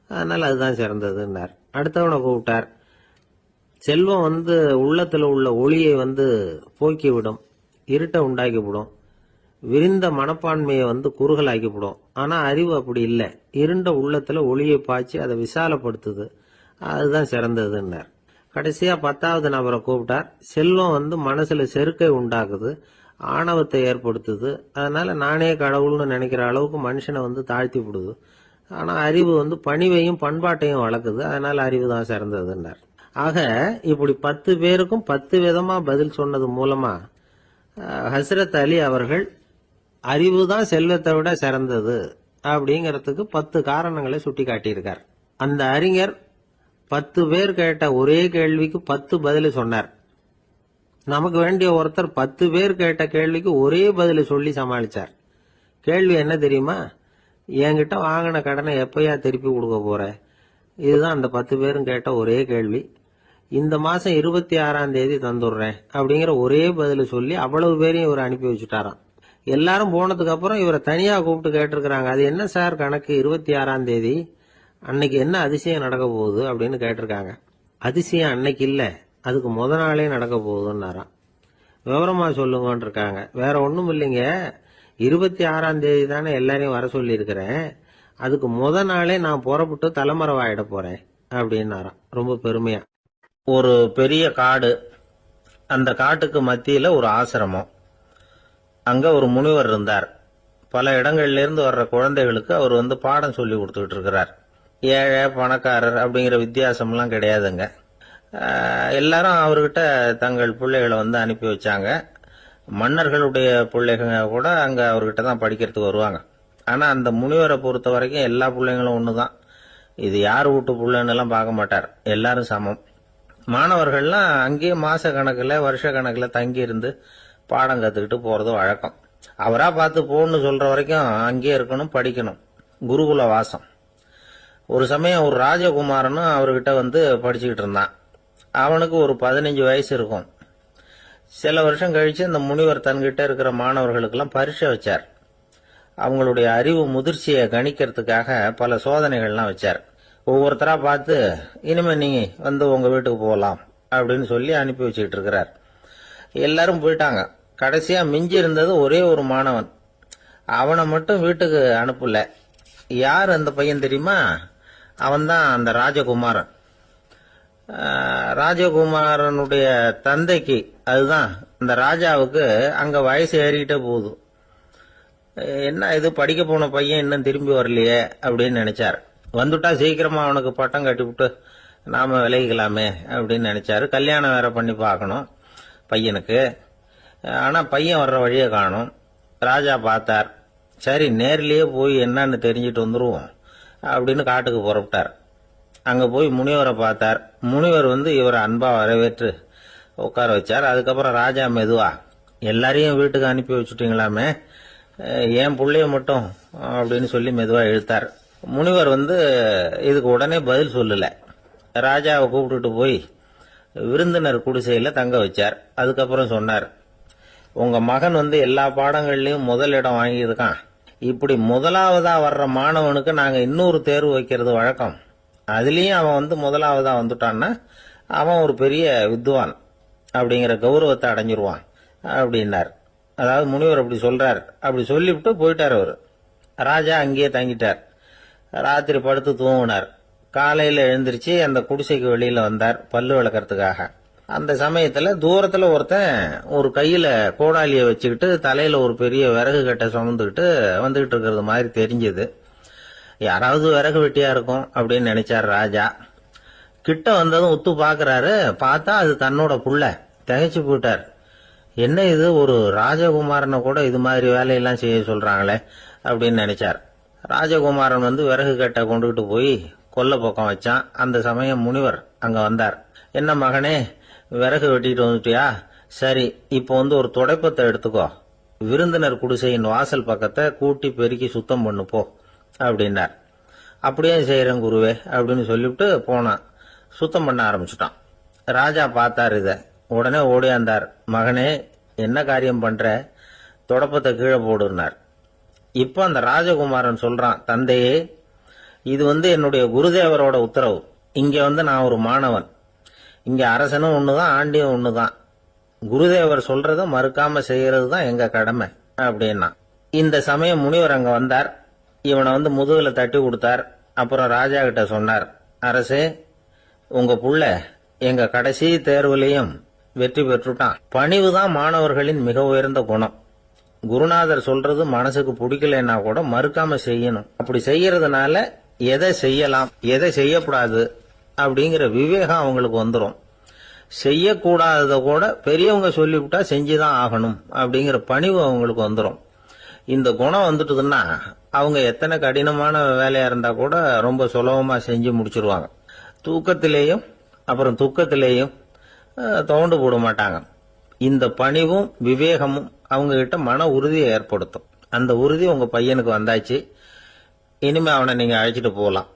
அதனால அதுதான் சிறந்ததுன்னார். அடுத்தவனை கூப்பிட்டார், செல்வம் உள்ளத்துல உள்ள ஒளியை போக்கிவிடும், இருட்டை உண்டாக்கிவிடும், விரிந்த மனப்பான்மையை குறுகலாக்கிவிடும். ஆனா அறிவு அப்படி இல்லை, இருண்ட உள்ளத்துல ஒளியை பாய்ச்சி அதை விசாலப்படுத்துது, அதுதான் சிறந்ததுன்னார். கடைசியா 10வது நபரை கூப்பிட்டார். செல்வம் மனசுல செருக்கை உண்டாக்குது, ஆணவத்தை ஏற்படுத்துது, அதனால நானே கடவுள்னு நினைக்கிற அளவுக்கு மனுஷனை தாழ்த்தி விடுது. ஆனா அறிவு பணிவையும் பண்பாட்டையும் வளர்க்குது, அதனால அறிவு தான் சிறந்ததுன்னார். ஆக இப்படி 10 பேருக்கும் 10 விதமா பதில் சொன்னது மூலமா ஹஸ்ரத் அலி அவர்கள் அறிவு தான் செல்வத்தை விட சிறந்தது அப்படிங்கறதுக்கு 10 காரணங்களை சுட்டி காட்டியிருக்கார். அந்த அறிஞர் 10 பேர் கேட்ட ஒரே கேள்விக்கு 10 பதில சொன்னார். நமக்கு வேண்டிய ஒருத்தர் 10 பேர் கேட்ட கேள்விக்கு ஒரே பதில சொல்லி சமாளிச்சார். கேள்வி என்ன தெரியுமா? என்கிட்ட வாங்கின கடனை எப்பயா திருப்பி கொடுக்க போற? இதுதான் அந்த 10 பேரும் கேட்ட ஒரே கேள்வி. இந்த மாசம் 26ஆம் தேதி தந்துடுறேன் அப்படிங்கிற ஒரே பதில சொல்லி அவ்வளவு பேரையும் இவர் அனுப்பி வச்சுட்டாராம். எல்லாரும் போனதுக்கு அப்புறம் இவரை தனியா கூப்பிட்டு கேட்டிருக்கிறாங்க, அது என்ன சார் கணக்கு 26ஆம் தேதி, அன்னைக்கு என்ன அதிசயம் நடக்க போகுது அப்படின்னு கேட்டிருக்காங்க. அதிசயம் அன்னைக்கு இல்ல, அதுக்கு முத நாளே நடக்க போகுதுன்னாராம். விவரமா சொல்லுங்கன்னு இருக்காங்க. வேற ஒண்ணும் இல்லைங்க, 26ஆம் தேதி தானே எல்லாரையும் வர சொல்லி இருக்கிறேன், அதுக்கு முத நாளே நான் புறப்பட்டு தலைமறைவாயிட போறேன் அப்படின்னாராம் ரொம்ப பெருமையா. ஒரு பெரிய காடு, அந்த காட்டுக்கு மத்தியில ஒரு ஆசிரமம். அங்க ஒரு முனிவர் இருந்தார். பல இடங்கள்ல இருந்து வர்ற குழந்தைகளுக்கு அவர் பாடம் சொல்லி கொடுத்துட்டு இருக்கிறார். ஏழை பணக்காரர் அப்படிங்கிற வித்தியாசம் எல்லாம் கிடையாதுங்க. எல்லாரும் அவர்கிட்ட தங்கள் பிள்ளைகளை அனுப்பி வச்சாங்க. மன்னர்களுடைய பிள்ளைங்க கூட அங்க அவர்கிட்ட தான் படிக்கிறதுக்கு வருவாங்க. ஆனா அந்த முனிவரை பொறுத்த வரைக்கும் எல்லா பிள்ளைங்களும் ஒண்ணுதான். இது யார் வீட்டு பிள்ளைன்னு எல்லாம் பார்க்க மாட்டார், எல்லாரும் சமம். மாணவர்கள்லாம் அங்கேயே மாச கணக்குல வருஷ கணக்குல தங்கி இருந்து பாடம் கத்துக்கிட்டு போறது வழக்கம். அவரா பார்த்து போன்னு சொல்ற வரைக்கும் அங்கேயே இருக்கணும், படிக்கணும், குருகுல வாசம். ஒரு சமயம் ஒரு ராஜகுமாரனும் அவர்கிட்ட படிச்சுக்கிட்டு இருந்தான். அவனுக்கு ஒரு 15 வயசு இருக்கும். சில வருஷம் கழிச்சு அந்த முனிவர் தன்கிட்ட இருக்கிற மாணவர்களுக்கெல்லாம் பரீட்சை வச்சார். அவங்களுடைய அறிவு முதிர்ச்சியை கணிக்கிறதுக்காக பல சோதனைகள்லாம் வச்சார். ஒவ்வொருத்தரா பார்த்து இனிமே நீங்க உங்க வீட்டுக்கு போகலாம் அப்படின்னு சொல்லி அனுப்பி வச்சுக்கிட்டு இருக்கிறார். எல்லாரும் போயிட்டாங்க. கடைசியா மிஞ்சி இருந்தது ஒரே ஒரு மாணவன். அவனை மட்டும் வீட்டுக்கு அனுப்பல. யார் அந்த பையன் தெரியுமா? அவன்தான் அந்த ராஜகுமாரன். ராஜகுமாரனுடைய தந்தைக்கு, அதுதான் இந்த ராஜாவுக்கு, அங்க வயசு ஏறிக்கிட்டே போகுது. என்ன இது, படிக்க போன பையன் இன்னும் திரும்பி வரலையே அப்படின்னு நினைச்சார். வந்துட்டா சீக்கிரமா அவனுக்கு பட்டம் கட்டிவிட்டு நாம விலகிக்கலாமே அப்படின்னு நினைச்சாரு. கல்யாணம் வேற பண்ணி பார்க்கணும் பையனுக்கு. ஆனா பையன் வர்ற வழியை காணும். ராஜா பார்த்தார். சரி நேர்லயே போய் என்னன்னு தெரிஞ்சிட்டு வந்துருவோம் அப்படின்னு காட்டுக்கு புறப்பட்டார். அங்க போய் முனிவரை பார்த்தார். முனிவர் இவரை அன்பா வரவேற்று உட்கார வச்சார். அதுக்கப்புறம் ராஜா மெதுவா, எல்லாரையும் வீட்டுக்கு அனுப்பி வச்சுட்டீங்களாமே, என் பிள்ளைய மட்டும் அப்படின்னு சொல்லி மெதுவா இழுத்தார். முனிவர் இதுக்கு உடனே பதில் சொல்லல. ராஜாவை கூப்பிட்டுட்டு போய் விருந்தினர் குடிசையில தங்க வச்சார். அதுக்கப்புறம் சொன்னார், உங்க மகன் எல்லா பாடங்கள்லயும் முதல் இடம் வாங்கியிருக்கான். இப்படி முதலாவதா வர்ற மாணவனுக்கு நாங்க இன்னொரு தேர்வு வைக்கிறது வழக்கம். அதுலயும் அவன் முதலாவதா வந்துட்டான்னா அவன் ஒரு பெரிய வித்வான் அப்படிங்கிற கௌரவத்தை அடைஞ்சிருவான் அப்படின்னார். அதாவது முனிவர் அப்படி சொல்றார். அப்படி சொல்லிவிட்டு போயிட்டார் அவரு. ராஜா அங்கேயே தங்கிட்டார். ராத்திரி படுத்து தூங்கினார். காலையில எழுந்திருச்சு அந்த குடிசைக்கு வெளியில வந்தார் பல்லு விளக்கறதுக்காக. அந்த சமயத்துல தூரத்துல ஒருத்தன் ஒரு கையில கோடாலிய வச்சுக்கிட்டு தலையில ஒரு பெரிய விறகு கட்டை சுமந்துக்கிட்டு வந்துகிட்டு இருக்கிறது மாதிரி தெரிஞ்சது. யாராவது விறகு வெட்டியா இருக்கும் அப்படின்னு நினைச்சார் ராஜா. கிட்ட வந்ததும் உத்து பாக்குறாரு. பார்த்தா அது தன்னோட புள்ள. திகைச்சு போயிட்டார். என்ன இது, ஒரு ராஜகுமாரனை கூட இது மாதிரி வேலையெல்லாம் செய்ய சொல்றாங்களே அப்படின்னு நினைச்சார். ராஜகுமாரன் விறகு கட்டை கொண்டுகிட்டு போய் கொல்லை பக்கம் வச்சான். அந்த சமயம் முனிவர் அங்க வந்தார். என்ன மகனே, விறகு வெட்டிட்டு வந்துட்டியா? சரி, இப்போ ஒரு துடைப்பத்தை எடுத்துக்கோ, விருந்தினர் குடிசையின் வாசல் பக்கத்தை கூட்டி பெருக்கி சுத்தம் பண்ணு போ அப்படின்னார். அப்படியே செய்யறேன் குருவே அப்படின்னு சொல்லிவிட்டு போனான். சுத்தம் பண்ண ஆரம்பிச்சுட்டான். ராஜா பார்த்தார் இத. உடனே ஓடியாந்தார். மகனே, என்ன காரியம் பண்ற? துடப்பத்தை கீழே போடுனார். இப்ப அந்த ராஜகுமாரன் சொல்றான், தந்தையே, இது என்னுடைய குருதேவரோட உத்தரவு. இங்க நான் ஒரு மாணவன். இங்க அரசனும் ஒண்ணுதான், ஆண்டியும் ஒண்ணுதான். குருதேவர் சொல்றத மறுக்காம செய்யறது தான் எங்க கடமை அப்படின்னா. இந்த சமயம் முனிவர் அங்க வந்தார். இவனை முதுகுல தட்டி கொடுத்தார். அப்புறம் ராஜா கிட்ட சொன்னார், அரசே, உங்க புள்ள எங்க கடைசி தேர்வுலையும் வெற்றி பெற்றுட்டான். பணிவுதான் மாணவர்களின் மிக உயர்ந்த குணம். குருநாதர் சொல்றது மனசுக்கு பிடிக்கலன்னா கூட மறுக்காம செய்யணும். அப்படி செய்யறதுனால எதை செய்யலாம், எதை செய்யக்கூடாது அப்படிங்கிற விவேகம் அவங்களுக்கு வந்துடும். செய்யக்கூடாதத கூட பெரியவங்க சொல்லிவிட்டா செஞ்சுதான் ஆகணும் அப்படிங்கிற பணிவு அவங்களுக்கு வந்துடும். இந்த குணம் வந்துட்டுதுன்னா அவங்க எத்தனை கடினமான வேலையா இருந்தா கூட ரொம்ப சுலபமா செஞ்சு முடிச்சிருவாங்க. தூக்கத்திலேயும் அப்புறம் துக்கத்திலேயும் தோண்டு போட மாட்டாங்க. இந்த பணிவும் விவேகமும் அவங்க கிட்ட மன உறுதியை ஏற்படுத்தும். அந்த உறுதி உங்க பையனுக்கு வந்தாச்சு. இனிமே அவனை நீங்க அழைச்சிட்டு போகலாம்.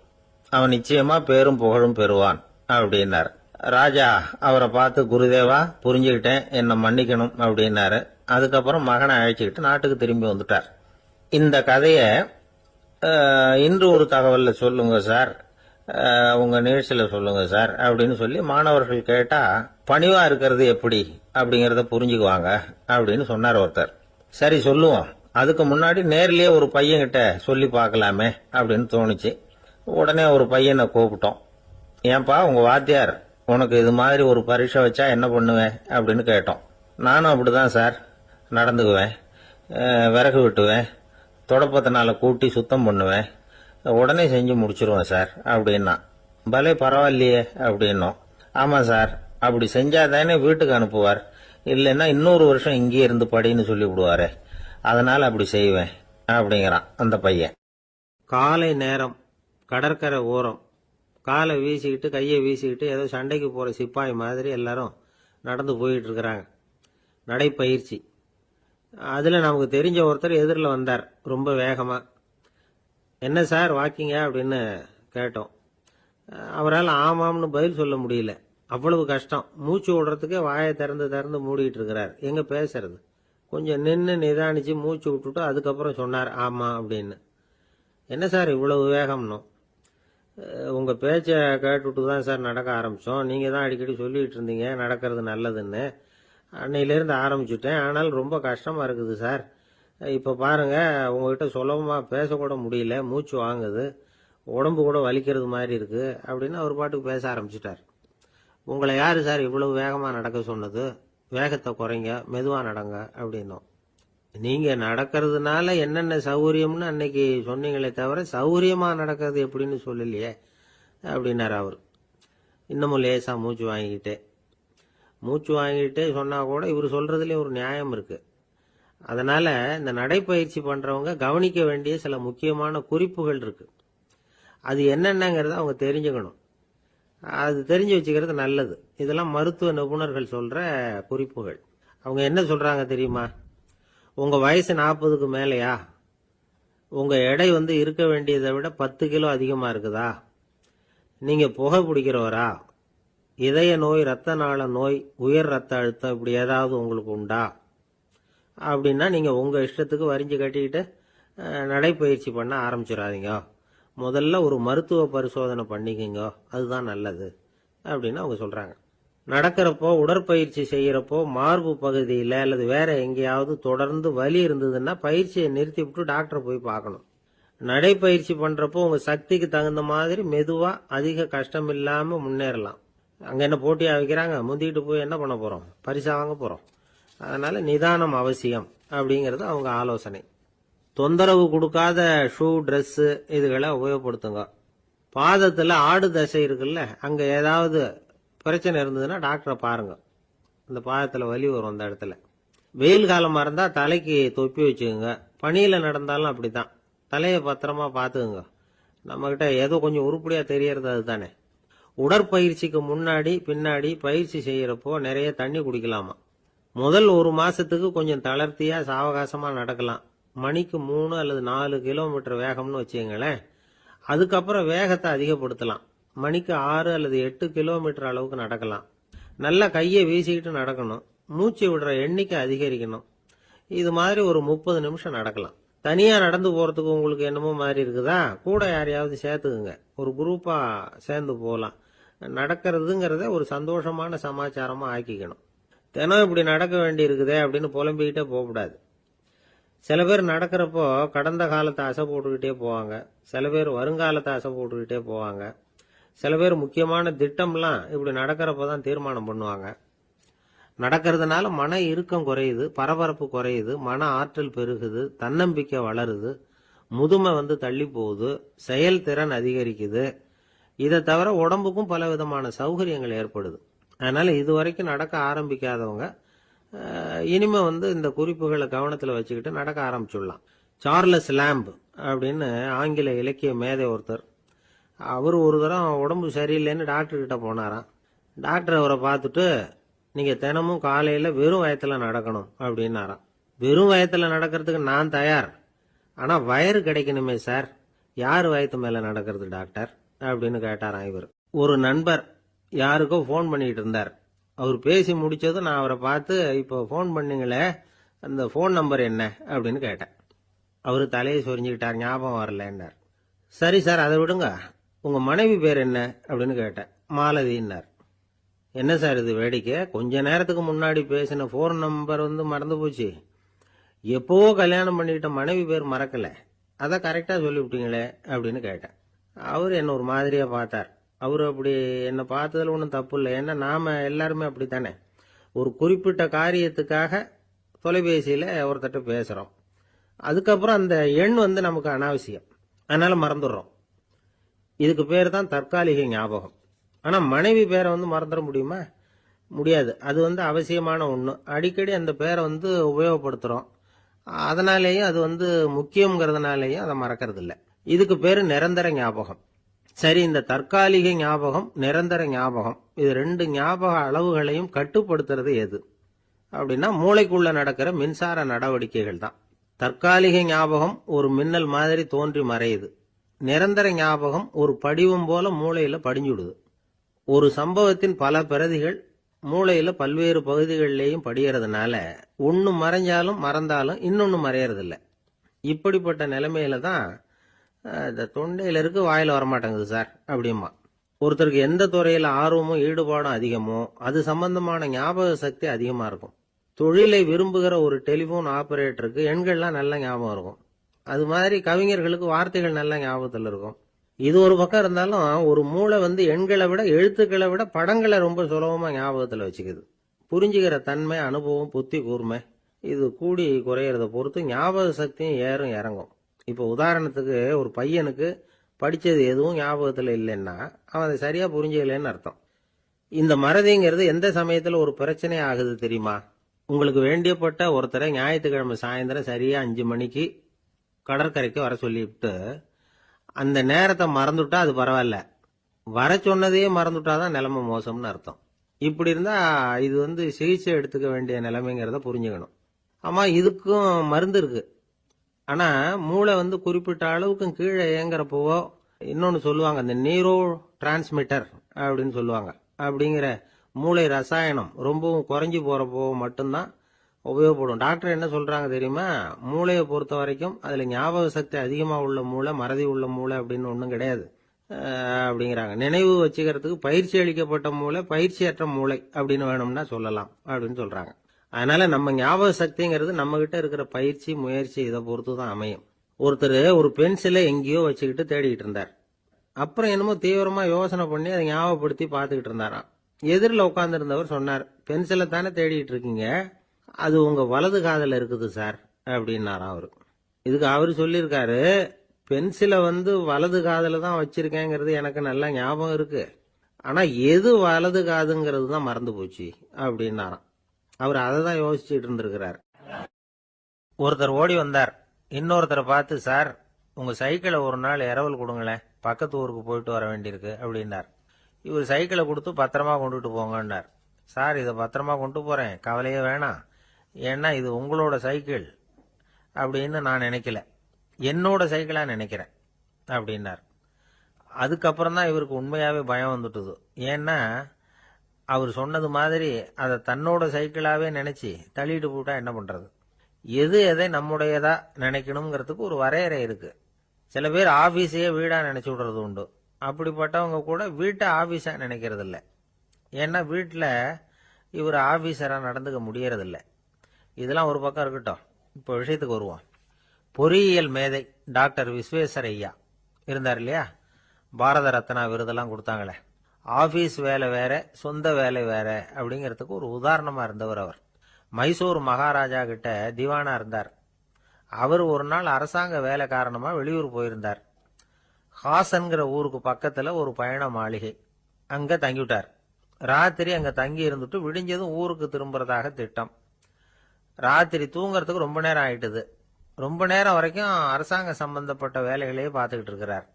அவன் நிச்சயமா பேரும் புகழும் பெறுவான் அப்படின்னாரு. ராஜா அவரை பார்த்து, குருதேவா, புரிஞ்சுக்கிட்டேன், என்னை மன்னிக்கணும் அப்படின்னாரு. அதுக்கப்புறம் மகனை அழைச்சிக்கிட்டு நாட்டுக்கு திரும்பி வந்துட்டார். இந்த கதைய இன்று ஒரு தகவல்ல சொல்லுங்க சார், உங்க நிகழ்ச்சியில சொல்லுங்க சார் அப்படின்னு சொல்லி மாணவர்கள் கேட்டா பணிவா இருக்கிறது எப்படி அப்படிங்கறத புரிஞ்சுக்குவாங்க அப்படின்னு சொன்னார் ஒருத்தர். சரி சொல்லுவோம், அதுக்கு முன்னாடி நேர்லயே ஒரு பையன்கிட்ட சொல்லி பார்க்கலாமே அப்படின்னு தோணுச்சு. உடனே ஒரு பையனை கூப்பிட்டோம். ஏன்பா, உங்க வாத்தியார் உனக்கு இது மாதிரி ஒரு பரீட்சை வச்சா என்ன பண்ணுவேன் அப்படின்னு கேட்டோம். நானும் அப்படிதான் சார் நடந்துக்குவேன், விறகு வெட்டுவேன், தொடப்பத்தினால கூட்டி சுத்தம் பண்ணுவேன், உடனே செஞ்சு முடிச்சிருவேன் சார் அப்படின்னா. பலே பரவாயில்லையே அப்படின்னோம். ஆமா சார், அப்படி செஞ்சாதானே வீட்டுக்கு அனுப்புவார், இல்லைன்னா இன்னொரு வருஷம் இங்கே இருந்து படின்னு சொல்லி விடுவாரு, அதனால அப்படி செய்வேன் அப்படிங்கிறான் அந்த பையன். காலை நேரம், கடற்கரை ஓரம், காலை வீசிக்கிட்டு கையை வீசிக்கிட்டு ஏதோ சண்டைக்கு போற சிப்பாய் மாதிரி எல்லாரும் நடந்து போயிட்டு இருக்கிறாங்க. நடைப்பயிற்சி. அதுல நமக்கு தெரிஞ்ச ஒருத்தர் எதிரில் வந்தார் ரொம்ப வேகமா. என்ன சார் வாக்கிங்க அப்படின்னு கேட்டோம். அவரால் ஆமாம்னு பதில் சொல்ல முடியல, அவ்வளவு கஷ்டம். மூச்சு விடுறதுக்கே வாயை திறந்து திறந்து மூடிட்டு இருக்கிறார். எங்க பேசுறது? கொஞ்சம் நின்று நிதானிச்சு மூச்சு விட்டுட்டு அதுக்கப்புறம் சொன்னார் ஆமா அப்படின்னு. என்ன சார் இவ்வளவு வேகம்னு? உங்க பேச்சை கேட்டுட்டு தான் சார் நடக்க ஆரம்பிச்சோம். நீங்க தான் அடிக்கடி சொல்லிட்டு இருந்தீங்க நடக்கிறது நல்லதுன்னு. அன்னையிலேருந்து ஆரம்பிச்சுட்டேன், ஆனால் ரொம்ப கஷ்டமா இருக்குது சார். இப்ப பாருங்க, உங்ககிட்ட சுலபமா பேசக்கூட முடியல, மூச்சு வாங்குது, உடம்பு கூட வலிக்கிறது மாதிரி இருக்கு அப்படின்னு அவர் பாட்டுக்கு பேச ஆரம்பிச்சுட்டார். உங்களை யாரு சார் இவ்வளவு வேகமா நடக்க சொன்னது? வேகத்தை குறைங்க, மெதுவா நடங்க அப்படின்னோம். நீங்க நடக்கிறதுனால என்னென்ன சௌகரியம்னு அன்னைக்கு சொன்னீங்களே தவிர சௌகரியமா நடக்கிறது எப்படின்னு சொல்லலையே அப்படின்னாரு அவர். இன்னமும் லேசா மூச்சு வாங்கிட்டே சொன்னா கூட இவர் சொல்றதுலயும் ஒரு நியாயம் இருக்கு. அதனால இந்த நடைப்பயிற்சி பண்றவங்க கவனிக்க வேண்டிய சில முக்கியமான குறிப்புகள் இருக்கு. அது என்னென்னங்கிறத அவங்க தெரிஞ்சுக்கணும். அது தெரிஞ்சு வச்சுக்கிறது நல்லது. இதெல்லாம் மருத்துவ நிபுணர்கள் சொல்ற குறிப்புகள். அவங்க என்ன சொல்றாங்க தெரியுமா? உங்க வயசு 40க்கு மேலையா? உங்க எடை இருக்க வேண்டியதை விட 10 கிலோ அதிகமா இருக்குதா? நீங்க புகை பிடிக்கிறவரா? இதய நோய், ரத்த நாள நோய், உயர் ரத்த அழுத்தம் இப்படி ஏதாவது உங்களுக்கு உண்டா? அப்படின்னா நீங்க உங்க இஷ்டத்துக்கு வரிஞ்சு கட்டிக்கிட்டு நடைப்பயிற்சி பண்ண ஆரம்பிச்சிடாதீங்க. முதல்ல ஒரு மருத்துவ பரிசோதனை பண்ணிக்கோங்க, அதுதான் நல்லது அப்படின்னு அவங்க சொல்றாங்க. நடக்கிறப்போ, உடற்பயிற்சி செய்யறப்போ மார்பு பகுதியில அல்லது வேற எங்கேயாவது தொடர்ந்து வலி இருந்ததுன்னா பயிற்சியை நிறுத்தி விட்டு டாக்டரை போய் பார்க்கணும். நடைப்பயிற்சி பண்றப்போ உங்க சக்திக்கு தகுந்த மாதிரி மெதுவா அதிக கஷ்டம் இல்லாம முன்னேறலாம். அங்க என்ன போட்டியா வைக்கிறாங்க? முந்திட்டு போய் என்ன பண்ண போறோம்? பரிசா வாங்க போறோம். அதனால நிதானம் அவசியம் அப்படிங்கறது அவங்க ஆலோசனை. தொந்தரவு கொடுக்காத ஷூ, டிரெஸ் இதுகளை உபயோகப்படுத்துங்க. பாதத்துல ஆடு தசை இருக்குல்ல, அங்க ஏதாவது பிரச்சனை இருந்ததுன்னா டாக்டரை பாருங்க. இந்த பாதத்துல வலி வரும் அந்த இடத்துல. வெயில் காலமா இருந்தா தலைக்கு தொப்பி வச்சுக்கோங்க. பனியில நடந்தாலும் அப்படித்தான், தலையை பத்திரமா பாத்துக்குங்க. நம்ம கிட்ட ஏதோ கொஞ்சம் உருப்படியா தெரியறது அதுதானே. உடற்பயிற்சிக்கு முன்னாடி பின்னாடி பயிற்சி செய்யறப்போ நிறைய தண்ணி குடிக்கலாமா. முதல் 1 மாசத்துக்கு கொஞ்சம் தளர்த்தியா சாவகாசமா நடக்கலாம். மணிக்கு 3 அல்லது 4 கிலோமீட்டர் வேகம்னு வச்சுங்களேன். அதுக்கப்புறம் வேகத்தை அதிகப்படுத்தலாம். மணிக்கு 6 அல்லது 8 கிலோமீட்டர் அளவுக்கு நடக்கலாம். நல்லா கையை வீசிக்கிட்டு நடக்கணும். மூச்சு விடுற எண்ணிக்கை அதிகரிக்கணும். இது மாதிரி ஒரு 30 நிமிஷம் நடக்கலாம். தனியா நடந்து போறதுக்கு உங்களுக்கு என்னமோ மாதிரி இருக்குதா? கூட யாரையாவது சேர்த்துக்குங்க, ஒரு குரூப்பா சேர்ந்து போகலாம். நடக்கிறதுங்கிறத ஒரு சந்தோஷமான சமாச்சாரமா ஆக்கிக்கணும். தினம் இப்படி நடக்க வேண்டி இருக்குதே அப்படின்னு புலம்பிக்கிட்டே போகக்கூடாது. சில பேர் நடக்கிறப்போ கடந்த காலத்தை ஆசை போட்டுக்கிட்டே போவாங்க, சில பேர் வருங்காலத்தை ஆசை போட்டுக்கிட்டே போவாங்க, சில பேர் முக்கியமான திட்டம்லாம் இப்படி நடக்கிறப்ப தான் தீர்மானம் பண்ணுவாங்க. நடக்கிறதுனால மன இறுக்கம் குறையுது, பரபரப்பு குறையுது, மன ஆற்றல் பெருகுது, தன்னம்பிக்கை வளருது, முதுமை தள்ளி போகுது, செயல்திறன் அதிகரிக்குது. இதை தவிர உடம்புக்கும் பல விதமான சௌகரியங்கள் ஏற்படுது. அதனால இதுவரைக்கும் நடக்க ஆரம்பிக்காதவங்க இனிமே இந்த குறிப்புகளை கவனத்தில் வச்சுக்கிட்டு நடக்க ஆரம்பிச்சுடலாம். சார்லஸ் லேம்ப் அப்படின்னு ஆங்கில இலக்கிய மேதை ஒருத்தர், அவர் ஒரு தரம் உடம்பு சரியில்லைன்னு டாக்டர் கிட்ட போனாராம். டாக்டர் அவரை பார்த்துட்டு, நீங்க தினமும் காலையில வெறும் வயத்துல நடக்கணும் அப்படின்னாராம். வெறும் வயத்துல நடக்கிறதுக்கு நான் தயார், ஆனா வயிறு கிடைக்கணுமே சார், யார் வயத்து மேல நடக்கிறது டாக்டர் அப்படின்னு கேட்டாராம் இவர். ஒரு நண்பர் யாருக்கோ போன் பண்ணிட்டு இருந்தார். அவர் பேசி முடிச்சதும் நான் அவரை பார்த்து, இப்போ போன் பண்ணீங்களே அந்த போன் நம்பர் என்ன அப்படின்னு கேட்டேன். அவரு தலையை சொரிஞ்சுக்கிட்டார், ஞாபகம் வரலன்னார். சரி சார் அதை விடுங்க, உங்க மனைவி பேர் என்ன அப்படின்னு கேட்டேன். மாலதின்னார். என்ன சார் இது வேடிக்கை, கொஞ்ச நேரத்துக்கு முன்னாடி பேசின போன் நம்பர் மறந்து போச்சு, எப்பவோ கல்யாணம் பண்ணிக்கிட்ட மனைவி பேர் மறக்கல, அதை கரெக்டா சொல்லிவிட்டீங்களே அப்படின்னு கேட்டேன். அவரு என்ன ஒரு மாதிரியா பார்த்தார். அவரு அப்படி என்ன பார்த்ததுல ஒன்றும் தப்பு இல்லை, ஏன்னா நாம எல்லாருமே அப்படித்தானே, ஒரு குறிப்பிட்ட காரியத்துக்காக தொலைபேசியில ஒருத்தட்ட பேசுறோம், அதுக்கப்புறம் அந்த எண் நமக்கு அனாவசியம், அதனால மறந்துடுறோம். இதுக்கு பேர் தான் தற்காலிக ஞாபகம். ஆனா மனைவி பேரை மறந்துட முடியுமா? முடியாது. அது அவசியமான ஒண்ணு. அடிக்கடி அந்த பேரை உபயோகப்படுத்துறோம், அதனாலேயும் அது முக்கியங்கிறதுனாலேயும் அதை மறக்கிறது இல்லை. இதுக்கு பேரு நிரந்தர ஞாபகம். சரி, இந்த தற்காலிக ஞாபகம், நிரந்தர ஞாபகம், இது ரெண்டு ஞாபக அளவுகளையும் கட்டுப்படுத்துறது எது அப்படின்னா மூளைக்குள்ள நடக்கிற மின்சார நடவடிக்கைகள் தான். தற்காலிக ஞாபகம் ஒரு மின்னல் மாதிரி தோன்றி மறையுது, நிரந்தர ஞாபகம் ஒரு படிவம் போல மூளையில படிஞ்சுடுது. ஒரு சம்பவத்தின் பல பிரதிகள் மூளையில பல்வேறு பகுதிகளிலேயும் படியறதுனால ஒன்னு மறைஞ்சாலும் மறந்தாலும் இன்னொன்னு மறையறதில்ல. இப்படிப்பட்ட நிலைமையில தான் இந்த தொண்டையில இருக்கு, வாயில வரமாட்டேங்குது சார் அப்படிமா. ஒருத்தருக்கு எந்த துறையில ஆர்வமும் ஈடுபாடும் அதிகமோ அது சம்பந்தமான ஞாபக சக்தி அதிகமா இருக்கும். தொழிலை விரும்புகிற ஒரு டெலிபோன் ஆபரேட்டருக்கு எண்கள்லாம் நல்ல ஞாபகம் இருக்கும். அது மாதிரி கவிஞர்களுக்கு வார்த்தைகள் நல்ல ஞாபகத்தில் இருக்கும். இது ஒரு பக்கம் இருந்தாலும் ஒரு மூளை எண்களை விட எழுத்துக்களை விட படங்களை ரொம்ப சுலபமா ஞாபகத்துல வச்சுக்குது. புரிஞ்சுக்கிற தன்மை, அனுபவம், புத்தி கூர்மை இது கூடி குறையறத பொறுத்து ஞாபக சக்தியும் ஏறும் இறங்கும். இப்ப உதாரணத்துக்கு ஒரு பையனுக்கு படிச்சது எதுவும் ஞாபகத்துல இல்லைன்னா அவன் அதை சரியா புரிஞ்சுக்கலன்னு அர்த்தம். இந்த மறதிங்கிறது எந்த சமயத்துல ஒரு பிரச்சனை ஆகுது தெரியுமா? உங்களுக்கு வேண்டியப்பட்ட ஒருத்தரை ஞாயிற்றுக்கிழமை சாயந்தரம் சரியா 5 மணிக்கு கடற்கரைக்கு வர சொல்லிவிட்டு அந்த நேரத்தை மறந்துட்டா அது பரவாயில்ல, வர சொன்னதையே மறந்துட்டாதான் நிலைமை மோசம்னு அர்த்தம். இப்படி இருந்தா இது சிகிச்சை எடுத்துக்க வேண்டிய நிலைமைங்கிறத புரிஞ்சுக்கணும். ஆமா, இதுக்கும் மருந்து இருக்கு. ஆனா மூளை குறிப்பிட்ட அளவுக்கு கீழே இயங்குறப்போ இன்னொன்னு சொல்லுவாங்க, இந்த நியூரோ டிரான்ஸ்மிட்டர் அப்படின்னு சொல்லுவாங்க. அப்படிங்கிற மூளை ரசாயனம் ரொம்பவும் குறைஞ்சி போறப்போ மட்டும்தான் உபயோகப்படும். டாக்டர் என்ன சொல்றாங்க தெரியுமா? மூளையை பொறுத்த வரைக்கும் அதுல ஞாபக சக்தி அதிகமா உள்ள மூளை, மறதி உள்ள மூளை அப்படின்னு ஒண்ணும் கிடையாது அப்படிங்கிறாங்க. நினைவு வச்சுக்கிறதுக்கு பயிற்சி அளிக்கப்பட்ட மூளை, பயிற்சியற்ற மூளை அப்படின்னு வேணும்னா சொல்லலாம் அப்படின்னு சொல்றாங்க. அதனால நம்ம ஞாபக சக்திங்கிறது நம்ம கிட்ட இருக்கிற பயிற்சி, முயற்சி இதை பொறுத்து தான் அமையும். ஒருத்தர் ஒரு பென்சிலை எங்கேயோ வச்சுக்கிட்டு தேடிக்கிட்டு இருந்தார். அப்புறம் என்னமோ தீவிரமா யோசனை பண்ணி அதை ஞாபகப்படுத்தி பார்த்துக்கிட்டு இருந்தாராம். எதிரில் உட்கார்ந்து இருந்தவர் சொன்னார், பென்சிலை தானே தேடிட்டு இருக்கீங்க, அது உங்க வலது காதுல இருக்குது சார் அப்படின்னாராம் அவரு. இதுக்கு அவரு சொல்லியிருக்காரு, பென்சிலை வலது காதுல தான் வச்சிருக்கேங்கிறது எனக்கு நல்லா ஞாபகம் இருக்கு, ஆனா எது வலது காதுங்கிறது தான் மறந்து போச்சு அப்படின்னாராம். அவர் அதை தான் யோசிச்சுட்டு இருந்திருக்கிறார். ஒருத்தர் ஓடி வந்தார், இன்னொருத்தரை பார்த்து, சார் உங்க சைக்கிளை ஒரு நாள் இரவல் கொடுங்களேன், பக்கத்து ஊருக்கு போயிட்டு வர வேண்டியிருக்கு அப்படின்னார். இவர் சைக்கிளை கொடுத்து பத்திரமா கொண்டுட்டு போங்கன்னார். சார் இதை பத்திரமா கொண்டு போறேன், கவலையே வேணாம், ஏன்னா இது உங்களோட சைக்கிள் அப்படின்னு நான் நினைக்கல, என்னோட சைக்கிளா நினைக்கிறேன் அப்படின்னார். அதுக்கப்புறம் தான் இவருக்கு உண்மையாவே பயம் வந்துட்டுது. ஏன்னா அவர் சொன்னது மாதிரி அதை தன்னோட சைக்கிளாவே நினைச்சு தள்ளிட்டு போட்டா என்ன பண்றது? எது எதை நம்முடையதா நினைக்கணுங்கிறதுக்கு ஒரு வரையறை இருக்கு. சில பேர் ஆபீஸையே வீடா நினைச்சு விடுறது உண்டு. அப்படிப்பட்டவங்க கூட வீட்டை ஆபீஸா நினைக்கிறது இல்ல. ஏன்னா வீட்டில் இவர் ஆபீசரா நடந்துக்க முடியறதில்ல. இதெல்லாம் ஒரு பக்கம் இருக்கட்டும். இப்போ விஷயத்துக்கு வருவோம். பொறியியல் மேதை டாக்டர் விஸ்வேஸ்வரய்யா இருந்தார் இல்லையா, பாரத ரத்னா விருதெல்லாம் கொடுத்தாங்களே. ஆபீஸ் வேலை வேற, சொந்த வேலை வேற அப்படிங்கிறதுக்கு ஒரு உதாரணமா இருந்தவர் அவர். மைசூர் மகாராஜா கிட்ட திவானா இருந்தார். அவர் ஒரு நாள் அரசாங்க வேலை காரணமா வெளியூர் போயிருந்தார். ஹாசன்கிற ஊருக்கு பக்கத்துல ஒரு பயண மாளிகை, அங்க தங்கிவிட்டார். ராத்திரி அங்க தங்கி இருந்துட்டு விடிஞ்சதும் ஊருக்கு திரும்புறதாக திட்டம். ராத்திரி தூங்கறதுக்கு ரொம்ப நேரம் ஆயிட்டுது. ரொம்ப நேரம் வரைக்கும் அரசாங்க சம்பந்தப்பட்ட வேலைகளையே பார்த்துக்கிட்டு இருக்கிறார்.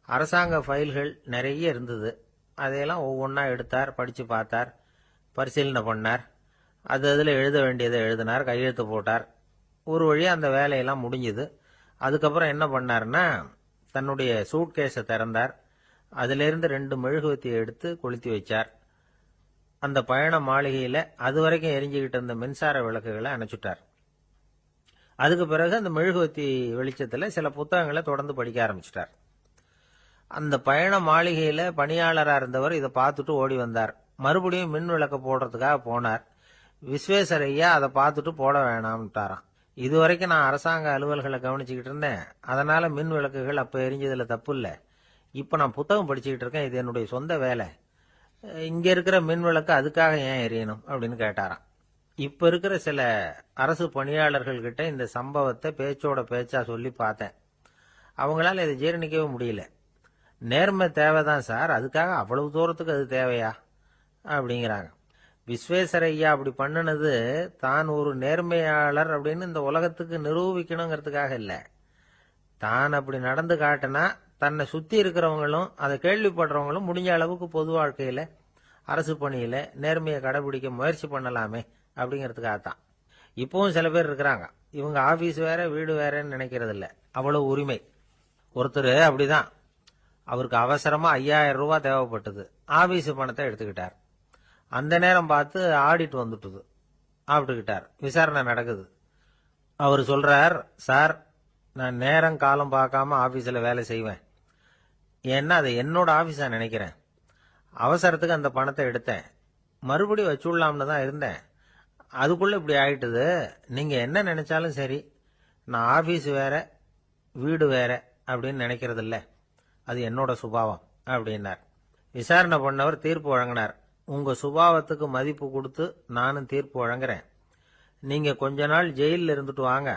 அரசாங்க ஃபைல்கள் நிறைய இருந்தது. அதையெல்லாம் ஒவ்வொன்றா எடுத்தார், படிச்சு பார்த்தார், பரிசீலனை பண்ணார். அதில் எழுத வேண்டியதை எழுதினார், கையெழுத்து போட்டார். ஒரு வழியாக அந்த வேலையெல்லாம் முடிஞ்சுது. அதுக்கப்புறம் என்ன பண்ணார்னா, தன்னுடைய சூட்கேஸை திறந்தார். அதிலிருந்து 2 மெழுகுவத்தியை எடுத்து கொளுத்தி வச்சார். அந்த பயண மாளிகையில் அது வரைக்கும் எரிஞ்சுக்கிட்டு இருந்த மின்சார விளக்குகளை அணைச்சுட்டார். அதுக்கு பிறகு அந்த மெழுகுவத்தி வெளிச்சத்தில் சில புத்தகங்களை தொடர்ந்து படிக்க ஆரம்பிச்சிட்டார். அந்த பயண மாளிகையில் பணியாளராக இருந்தவர் இதை பார்த்துட்டு ஓடி வந்தார். மறுபடியும் மின் விளக்க போடுறதுக்காக போனார். விஸ்வேஸ்வரய்யா அதை பார்த்துட்டு போட வேணாம்ட்டாராம். இதுவரைக்கும் நான் அரசாங்க அலுவல்களை கவனிச்சுக்கிட்டு இருந்தேன், அதனால மின் விளக்குகள் அப்போ எரிஞ்சதுல தப்பு இல்லை. இப்போ நான் புத்தகம் படிச்சுக்கிட்டு இருக்கேன், இது என்னுடைய சொந்த வேலை. இங்க இருக்கிற மின் விளக்கு அதுக்காக ஏன் எரியணும் அப்படின்னு கேட்டாராம். இப்ப இருக்கிற சில அரசு பணியாளர்கள் கிட்ட இந்த சம்பவத்தை பேச்சோட பேச்சா சொல்லி பார்த்தேன். அவங்களால இதை ஜீரணிக்கவே முடியல. நேர்மை தேவைதான் சார், அதுக்காக அவ்வளவு தூரத்துக்கு அது தேவையா அப்படிங்கிறாங்க. விஸ்வேஸ்வரய்யா அப்படி பண்ணினது தான் ஒரு நேர்மையாளர் அப்படின்னு இந்த உலகத்துக்கு நிரூபிக்கணுங்கிறதுக்காக இல்ல. தான் அப்படி நடந்து காட்டினா தன்னை சுத்தி இருக்கிறவங்களும் அதை கேள்விப்படுறவங்களும் முடிஞ்ச அளவுக்கு பொது வாழ்க்கையில அரசு பணியில நேர்மையை கடைபிடிக்க முயற்சி பண்ணலாமே அப்படிங்கிறதுக்காகத்தான். இப்பவும் சில பேர் இருக்கிறாங்க, இவங்க ஆபீஸ் வேற வீடு வேறன்னு நினைக்கிறது இல்ல, அவ்வளவு உரிமை. ஒருத்தர் அப்படிதான், அவருக்கு அவசரமா 5000 ரூபாய் தேவைப்பட்டது. ஆபீஸ் பணத்தை எடுத்துக்கிட்டார். அந்த நேரம் பார்த்து ஆடிட் வந்துட்டுது. ஆப்பிட்டுக்கிட்டார். விசாரணை நடக்குது. அவர் சொல்றார், சார் நான் நேரம் காலம் பார்க்காம ஆபீஸ்ல வேலை செய்வேன். ஏன்னா அதை என்னோட ஆபீஸா நினைக்கிறேன். அவசரத்துக்கு அந்த பணத்தை எடுத்தேன், மறுபடியும் வச்சுடலாம்னு தான் இருந்தேன். அதுக்குள்ள இப்படி ஆயிட்டுது. நீங்க என்ன நினைச்சாலும் சரி, நான் ஆபீஸ் வேற வீடு வேற அப்படின்னு நினைக்கிறது இல்ல, அது என்னோட சுபாவம் அப்படின்னார். விசாரணை பண்ணவர் தீர்ப்பு வழங்கினார். உங்க சுபாவத்துக்கு மதிப்பு கொடுத்து நானும் தீர்ப்பு வழங்குறேன். நீங்க கொஞ்ச நாள் ஜெயிலில் இருந்துட்டு வாங்க,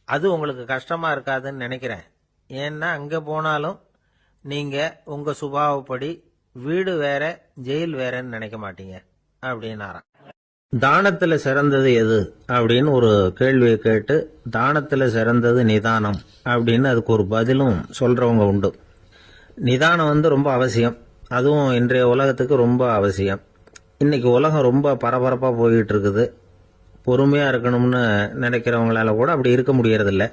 அது உங்களுக்கு கஷ்டமா இருக்காதுன்னு நினைக்கிறேன். ஏன்னா அங்க போனாலும் நீங்க உங்க சுபாவப்படி வீடு வேற ஜெயில் வேறன்னு நினைக்க மாட்டீங்க அப்படின்னாராம். தானத்துல சிறந்தது எது அப்படின்னு ஒரு கேள்வியை கேட்டு, தானத்துல சிறந்தது நிதானம் அப்படின்னு அதுக்கு ஒரு பதிலும் சொல்றவங்க உண்டு. நிதானம் ரொம்ப அவசியம், அதுவும் இன்றைய உலகத்துக்கு ரொம்ப அவசியம். இன்னைக்கு உலகம் ரொம்ப பரபரப்பா போயிட்டு இருக்குது. பொறுமையா இருக்கணும்னு நினைக்கிறவங்களால கூட அப்படி இருக்க முடியறதில்ல.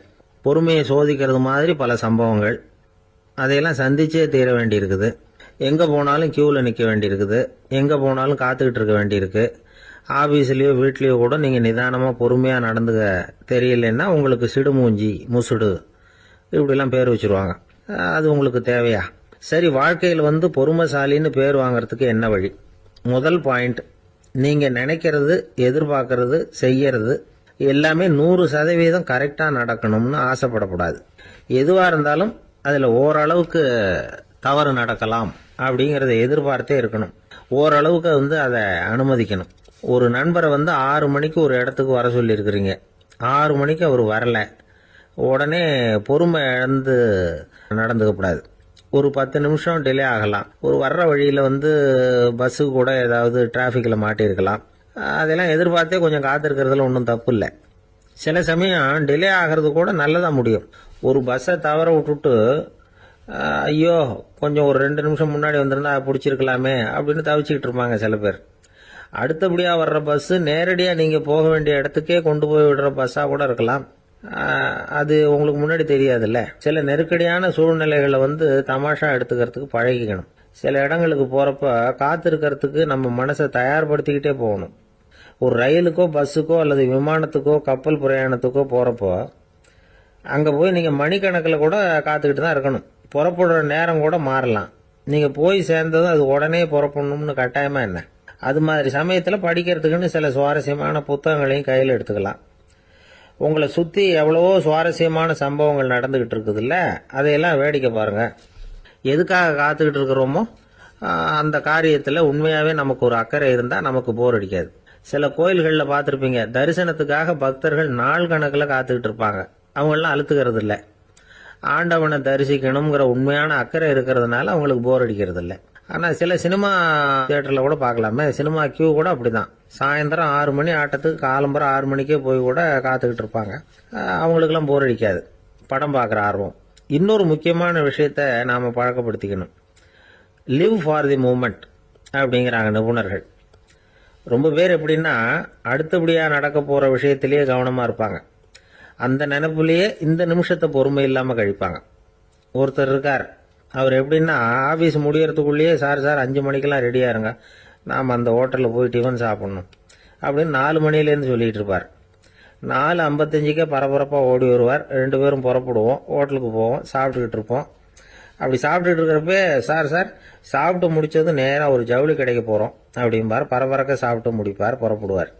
பொறுமையை சோதிக்கிறது மாதிரி பல சம்பவங்கள், அதையெல்லாம் சந்திச்சே தீர வேண்டியிருக்குது. எங்க போனாலும் கியூல நிக்க வேண்டியிருக்குது, எங்க போனாலும் காத்துக்கிட்டு இருக்க வேண்டியிருக்கு. ஆபீஸ்லயோ வீட்லயோ கூட நீங்க நிதானமா பொறுமையா நடந்துக்க தெரியலன்னா உங்களுக்கு சிடுமூஞ்சி முசுடு இப்படிலாம் பேர் வச்சிருவாங்க. அது உங்களுக்கு தேவையா? சரி, வாழ்க்கையில் பொறுமைசாலின்னு பேர் வாங்கறதுக்கு என்ன வழி? முதல் பாயிண்ட், நீங்க நினைக்கிறது, எதிர்பார்க்கறது, செய்யறது எல்லாமே 100% கரெக்டா நடக்கணும்னு ஆசைப்படக்கூடாது. எதுவா இருந்தாலும் அதுல ஓரளவுக்கு தவறு நடக்கலாம் அப்படிங்கறத எதிர்பார்த்தே இருக்கணும். ஓரளவுக்கு அதை அனுமதிக்கணும். ஒரு நண்பரை 6 மணிக்கு ஒரு இடத்துக்கு வர சொல்லி இருக்கிறீங்க. 6 மணிக்கு அவர் வரல, உடனே பொறுமை இழந்து நடந்துக்கப்படாது. ஒரு 10 நிமிஷம் டிலே ஆகலாம். ஒரு வர்ற வழியில பஸ்ஸு கூட ஏதாவது டிராபிக்ல மாட்டிருக்கலாம். அதெல்லாம் எதிர்பார்த்தே கொஞ்சம் காத்திருக்கிறதுல ஒன்றும் தப்பு இல்லை. சில சமயம் டிலே ஆகிறது கூட நல்லதா முடியும். ஒரு பஸ்ஸை தவற விட்டுட்டு ஐயோ கொஞ்சம் ஒரு 2 நிமிஷம் முன்னாடி வந்திருந்தா பிடிச்சிருக்கலாமே அப்படின்னு தவிச்சுக்கிட்டு இருப்பாங்க சில பேர். அடுத்தபடியா வர்ற பஸ் நேரடியா நீங்க போக வேண்டிய இடத்துக்கே கொண்டு போய் விடுற பஸ்ஸா கூட இருக்கலாம். அது உங்களுக்கு முன்னாடி தெரியாதுல்ல. சில நெருக்கடியான சூழ்நிலைகளை தமாஷா எடுத்துக்கிறதுக்கு பழகிக்கணும். சில இடங்களுக்கு போறப்ப காத்திருக்கிறதுக்கு நம்ம மனசை தயார்படுத்திக்கிட்டே போகணும். ஒரு ரயிலுக்கோ பஸ்ஸுக்கோ அல்லது விமானத்துக்கோ கப்பல் பிரயாணத்துக்கோ போறப்போ அங்க போய் நீங்க மணிக்கணக்கில் கூட காத்துக்கிட்டு தான் இருக்கணும். புறப்படுற நேரம் கூட மாறலாம். நீங்கள் போய் சேர்ந்ததும் அது உடனே புறப்படணும்னு கட்டாயமாக என்ன? அது மாதிரி சமயத்தில் படிக்கிறதுக்குன்னு சில சுவாரஸ்யமான புத்தகங்களையும் கையில் எடுத்துக்கலாம். உங்களை சுற்றி எவ்வளவோ சுவாரஸ்யமான சம்பவங்கள் நடந்துக்கிட்டு இருக்குதுல்ல, அதையெல்லாம் வேடிக்கை பாருங்கள். எதுக்காக காத்துக்கிட்டு இருக்கிறோமோ அந்த காரியத்தில் உண்மையாகவே நமக்கு ஒரு அக்கறை இருந்தால் நமக்கு போர் அடிக்காது. சில கோயில்களில் பார்த்துருப்பீங்க, தரிசனத்துக்காக பக்தர்கள் நாள் கணக்கில் காத்துக்கிட்டு இருப்பாங்க. அவங்களெலாம் அழுத்துக்கிறது இல்லை. ஆண்டவனை தரிசிக்கணுங்கிற உண்மையான அக்கறை இருக்கிறதுனால அவங்களுக்கு போர் அடிக்கிறது இல்லை. ஆனால் சில சினிமா தியேட்டரில் கூட பார்க்கலாமே, சினிமா கியூ கூட அப்படி தான். சாயந்தரம் 6 மணி ஆட்டத்துக்கு காலம்பரம் 6 மணிக்கே போய் கூட காத்துக்கிட்டு இருப்பாங்க. அவங்களுக்கெல்லாம் போர் அடிக்காது, படம் பார்க்குற ஆர்வம். இன்னொரு முக்கியமான விஷயத்தை நாம் பழக்கப்படுத்திக்கணும். லிவ் ஃபார் தி மூமெண்ட் அப்படிங்கிறாங்க நிபுணர்கள். ரொம்ப பேர் எப்படின்னா அடுத்தபடியாக நடக்க போகிற விஷயத்திலேயே கவனமாக இருப்பாங்க. அந்த நினைப்புலேயே இந்த நிமிஷத்தை பொறுமை இல்லாமல் கழிப்பாங்க. ஒருத்தர் இருக்கார், அவர் எப்படின்னா ஆஃபீஸ் முடியறதுக்குள்ளேயே சார் 5 மணிக்கெல்லாம் ரெடியாக இருங்க, நாம் அந்த ஹோட்டலில் போய் டிஃபன் சாப்பிட்ணும் அப்படின்னு 4 மணிலேருந்து சொல்லிகிட்டு இருப்பார். 4:55 பரபரப்பாக ஓடி வருவார். 2 பேரும் புறப்படுவோம், ஹோட்டலுக்கு போவோம், சாப்பிட்டுக்கிட்டு இருப்போம். அப்படி சாப்பிட்டுட்டு இருக்கிறப்ப சார் சாப்பிட்டு முடிச்சது நேராக ஒரு ஜவுளி கடைக்கு போகிறோம் அப்படிம்பார். பரபரக்க சாப்பிட்டு முடிப்பார், புறப்படுவார்.